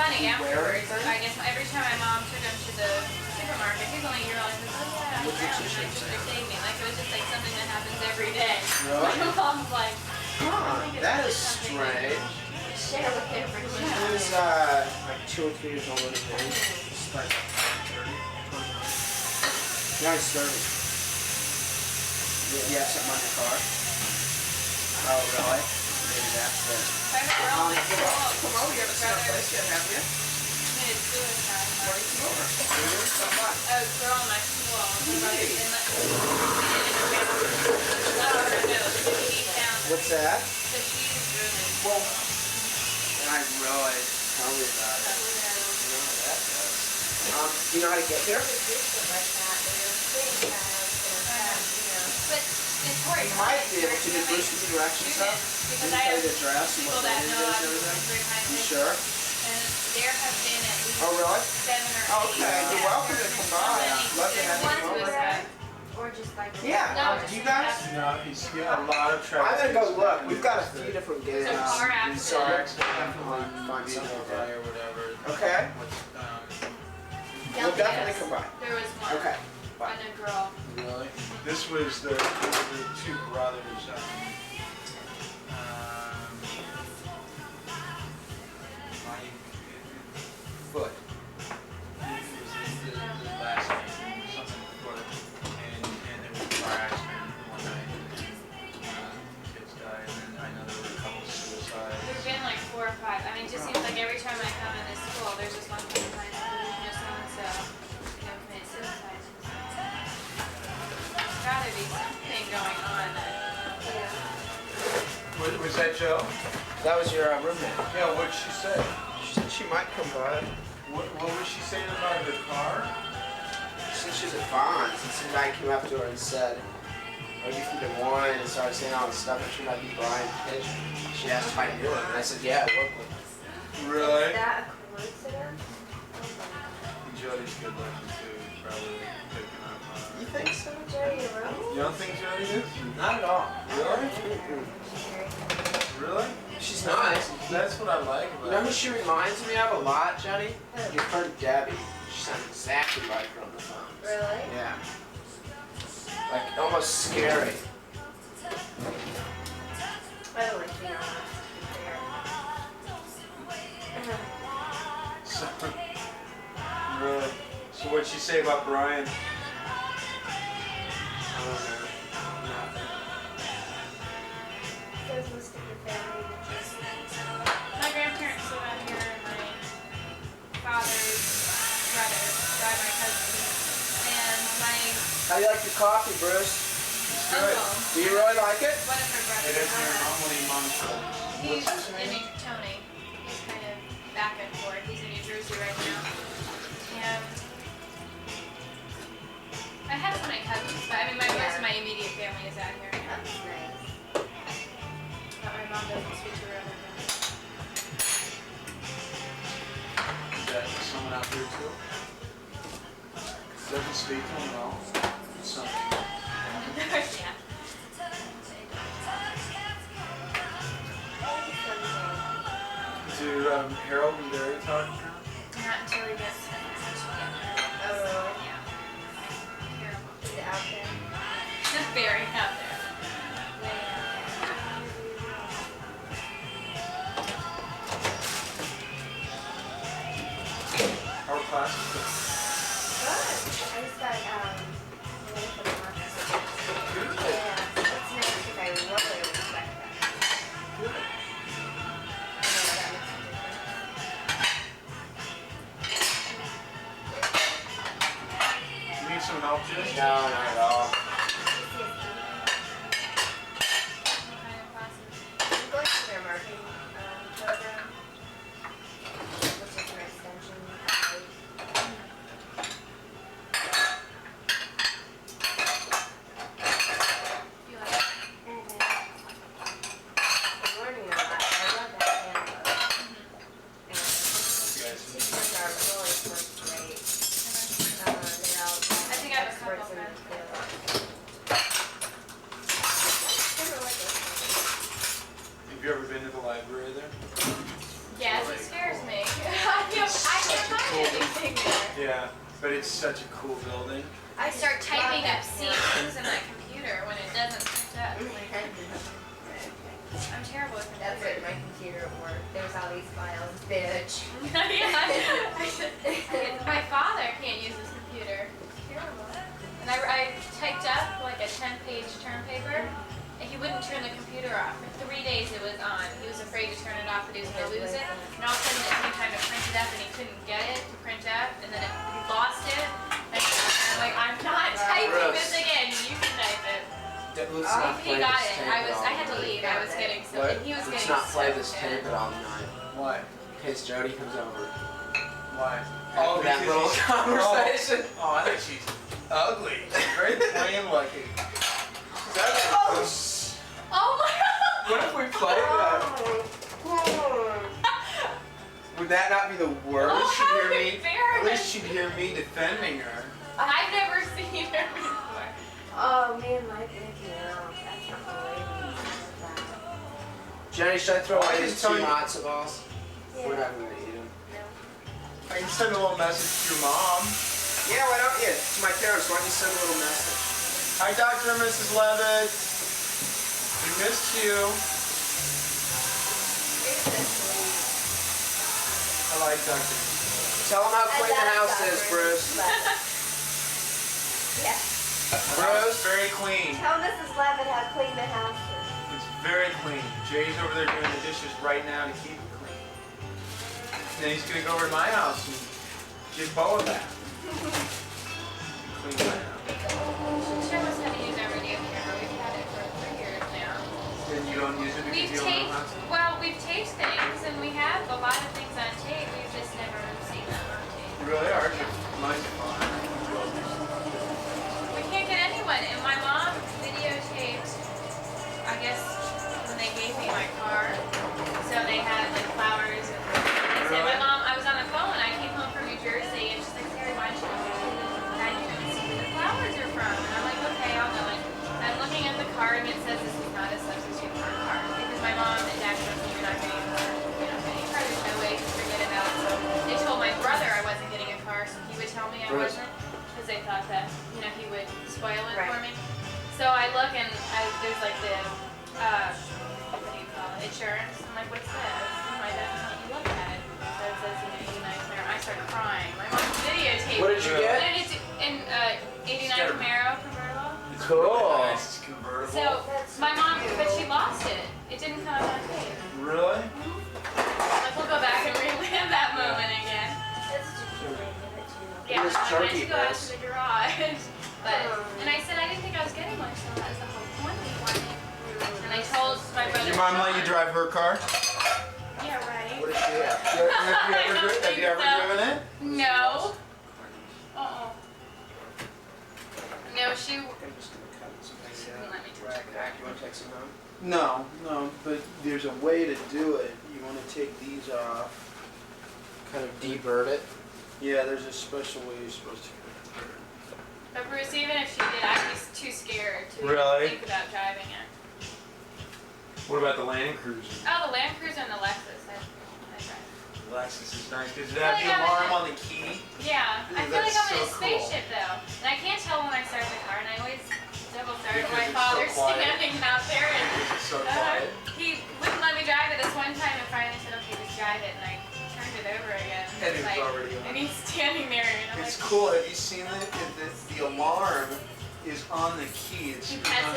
funny Where afterwards. anything? I guess every time my mom took him to the supermarket, he was only a year old. He was like, oh yeah, I'm What did down. your And I teacher just say? they're taking me. Like it was just like something that happens every day. Really? My mom's like, Huh, that is strange. Share with everyone. He was like 2 or 3 years older than me. He's like 30, 29. Now he's 30. You have something on your car? Oh, really? Maybe that's it. I remember all my Come over, you have a brother place yet, have you? committed suicide. Why don't you come over? Come on. A girl in my school. Hey. What's that? So she's really. Well, and I really tell me about it. You know how that goes. Do you know how to get here? But it's hard. You might be able to. Did Bruce give you directions though? Because Did I he tell have you the address and people what that the know is I'm and everything? very high You risk, sure? and there have been at least Oh, really? 7 or 8. Okay, you're welcome to come by. I'd love to have you come over. Or just like Yeah, No, do you guys? No, he's got a lot of trouble. I'm gonna go look. We've got a few different games. There's a car accident. Sorry. Find something or whatever. Okay. We'll definitely Yes. come by. There was one. Okay. Bye. And a girl. Really? This was the two brothers. My foot. It was the last name, something foot, and there was a car accident one night, and kids died, and I know there were a couple of suicides. There's been like 4 or 5. I mean, it just seems like every time I come in this school, there's just one thing behind it. So and so, committed suicide. There's gotta be something going on that. Was that Joe? That was your roommate. Yeah, what'd she say? She said she might come by. What was she saying about her car? She said she's at Vons, and some guy came up to her and said, "Are you from Des Moines?" and started saying all this stuff, and she might be Brian Pitch. She asked if I knew him, and I said, "Yeah, I work with him." Really? Is that a coincidence? Jody's good looking too. Probably picking up. You think so? Jody, you're wrong. You don't think Jody is? Not at all. Really? Really? She's nice. That's what I like You know about who her. she reminds me of a lot, Jenny? Your friend Debbie. She sounds exactly like her on the phone. Really? Yeah. Like almost scary. I don't like being honest, to be fair. So, really? So what'd she say about Brian? I don't know. Nothing. Says most of your family My grandparents live out here, and my father's brother died, my cousin, and my How do you like your coffee, Bruce? Good. uncle, Do you really like it? one of her It brothers. isn't her mom when he mom's called. He's What's his in name? Tony. He's kind of back and forth. He's in New Jersey right now. And I have some of my cousins, but I mean, most of my immediate family is out here. That's nice. But my mom doesn't speak to her other family. Is that someone out there too? Doesn't speak to him at all? Something. Yeah. Do Harold and Barry talk now? Not until he gets to Michigan. Oh, really? Yeah. Terrible. Is it out there? Just very out there. classes going? Good. I just got ready for the market. Good. Yeah, it's nice because I really respect that. Good. I know that makes a difference. You need some help, Jess? No, not at all. What kind of classes? I'm going to their marketing program, which is an extension of You like it? I'm learning a lot. I love that handbook. And Guys. teachers are really first rate. They're all I think I have a couple experts in their friends. field. They're really good. Have you ever been to the library there? Yes, it scares me. I can't find anything there. Yeah, but it's such a cool building. I start just typing love up that things in my computer when it doesn't print up. I'm terrible with That's computers. it, my computer at work. There's all these files, bitch. Yeah. My father can't use his computer. It's terrible. And I typed up like a 10-page term paper, and he wouldn't turn the computer off. For 3 days it was on. He was afraid to turn it off, that he was going to lose it. And all of a sudden it came time to print it up, and he couldn't get it to print up, and then he lost it. And I'm like, I'm not typing this again. You can type it. Let's Oh, not He play got this it. tape I had to all leave. night. I was getting so. What? And he was Let's getting not play so this mad. tape all night. Why? In case Jody comes over. Why? After that because little he's- conversation. Oh, I think she's ugly. She's very plain looking. Oh, Oh my god! what if we played that? Would that not be the worst? Oh, she'd how hear me. At embarrassing. least she'd hear me defending her. I've never seen her before. Oh, me and Mike Mickey Mouse. That's not the way we use that. Jenny, should I throw I away can these tell two you- matzo balls? Yeah. We're not gonna eat them. I can send a little message to your mom. Yeah, why don't you? To my parents, why don't you send a little message? Hi, Dr. and Mrs. Levitt. We missed you. I like Dr. Tell them how clean the house is, Bruce. Yes. Bruce, very clean. Tell Mrs. Levitt how clean the house is. It's very clean. Jay's over there doing the dishes right now to keep it clean. And then he's gonna go over to my house and give Bo a bath. Clean my house. Show us how to use our video camera. We've had it for 3 years now. Then you don't use it because We've you don't taped, know how to? well, we've taped things, and we have a lot of things on tape. We've just never seen them on tape. You really are. Mine's fine. We can't get anyone, and my mom videotaped, I guess, when they gave me my car. So they had like flowers, and they said, my mom, I was on the phone, I came home from New Jersey, and she's like, Sari, why don't you I didn't even see where the flowers are from. And I'm like, okay, I'll go in. And I'm looking at the car, and it says this is not a substitute for a car. Because my mom and dad told me you're not getting a car. You're not getting a car, there's no way, just forget about it. So they told my brother I wasn't getting a car, so he would tell me I Right. wasn't. Because they thought that, he would spoil it for Right. me. So I look, and there's like the, what do you call it, insurance. I'm like, what's this? And my dad let me look at it. So it says, 89 Camaro. I start crying. My mom's videotaped. What did you Yeah. get? And it's in 89 Camaro convertible. Cool. Nice. It's convertible. So my mom, but she lost it. It didn't come on tape. Really? Like we'll go back and relive that moment again. That's just a cute way to give it to you. Yeah, It was I went chunky, to go out Bess. to the garage, but and I said I didn't think I was getting one, so that was the whole point. And I told my brother. Did your mom let you drive her car? Yeah, right. What did she have? Have you ever driven it? No. No, she. I'm just gonna cut some things out. Let me Right back. You want to take some home? No, but there's a way to do it. You want to take these off. Kind of debird it. Yeah, there's a special way you're supposed to cut it. But Bruce, even if she did, I'd be too scared to Really? think about driving it. What about the Land Cruiser? Oh, the Land Cruiser and the Lexus. I drive. The Lexus is nice because it I has feel the like I'm alarm on the key. Yeah, I Ooh, feel like that's I'm in a so cool. spaceship though, and I can't tell when I start the car, and I always double start Because when my it's so father's quiet. standing out there, and It's so quiet. he wouldn't let me drive it this one time, and finally said, okay, just drive it, and I turned it over again. And It's it's like, already on. and he's standing there, and I'm It's like, cool. Have you seen it? The alarm is on the key. It's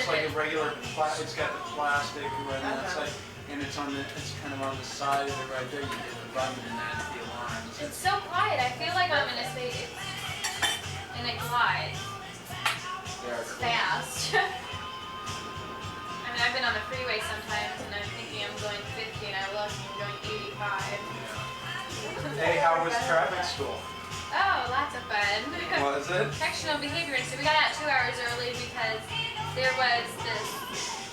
like a regular. It's got the plastic right on the side, and it's on the. It's kind of on the side of it right there. You hit the button, and that's the alarm. it's so quiet. I feel like I'm in a space, and it glides fast. I mean, I've been on the freeway sometimes, and I'm thinking I'm going 50, and I look, and I'm going 85. Hey, how was traffic school? Oh, lots of fun. Was it? Correctional behavior. So we got out 2 hours early because there was this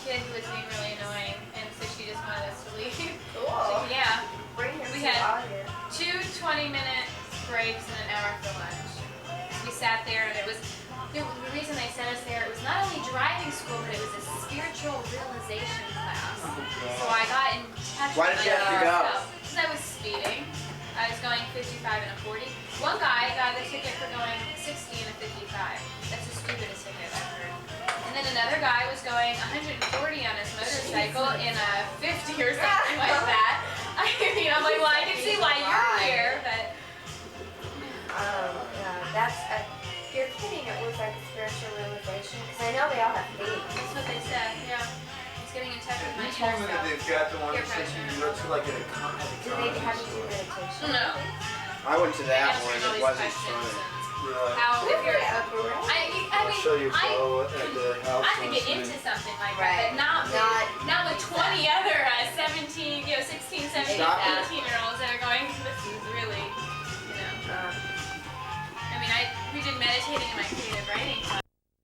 kid who was being really annoying, and so she just wanted us to leave. Cool. So, yeah, Bring him We to had- out here. 2 20-minute breaks and an hour for lunch. We sat there, and it was the reason they sent us there. It was not only driving school, but it was a spiritual realization class. So I got in touch Why with did you have to go? because I was speeding. I was going 55 and a 40. One guy got a ticket for going 60 and a 55. That's the stupidest ticket I've heard. And then another guy was going 140 on his motorcycle in a 50 or something like that. I mean, I'm like, well, I can see why you're here, but That's you're kidding. It was like a spiritual realization because I know they all have faith. that's what they said. Yeah, it's getting in touch with my You told me inner that self. they've got the one Peer that says you pressure. go to like a Do they have you do meditation? No. I went to that one. Answering all It these wasn't questions funny. and how if you're, I I'll mean, show you I Bo at their house. I could get once, into something like Right. that, but not with 20 other 17, 16, 17, Stop it. 18-year-olds that are going, this is really, you know. Uh, I mean, we did meditating in my creative writing class.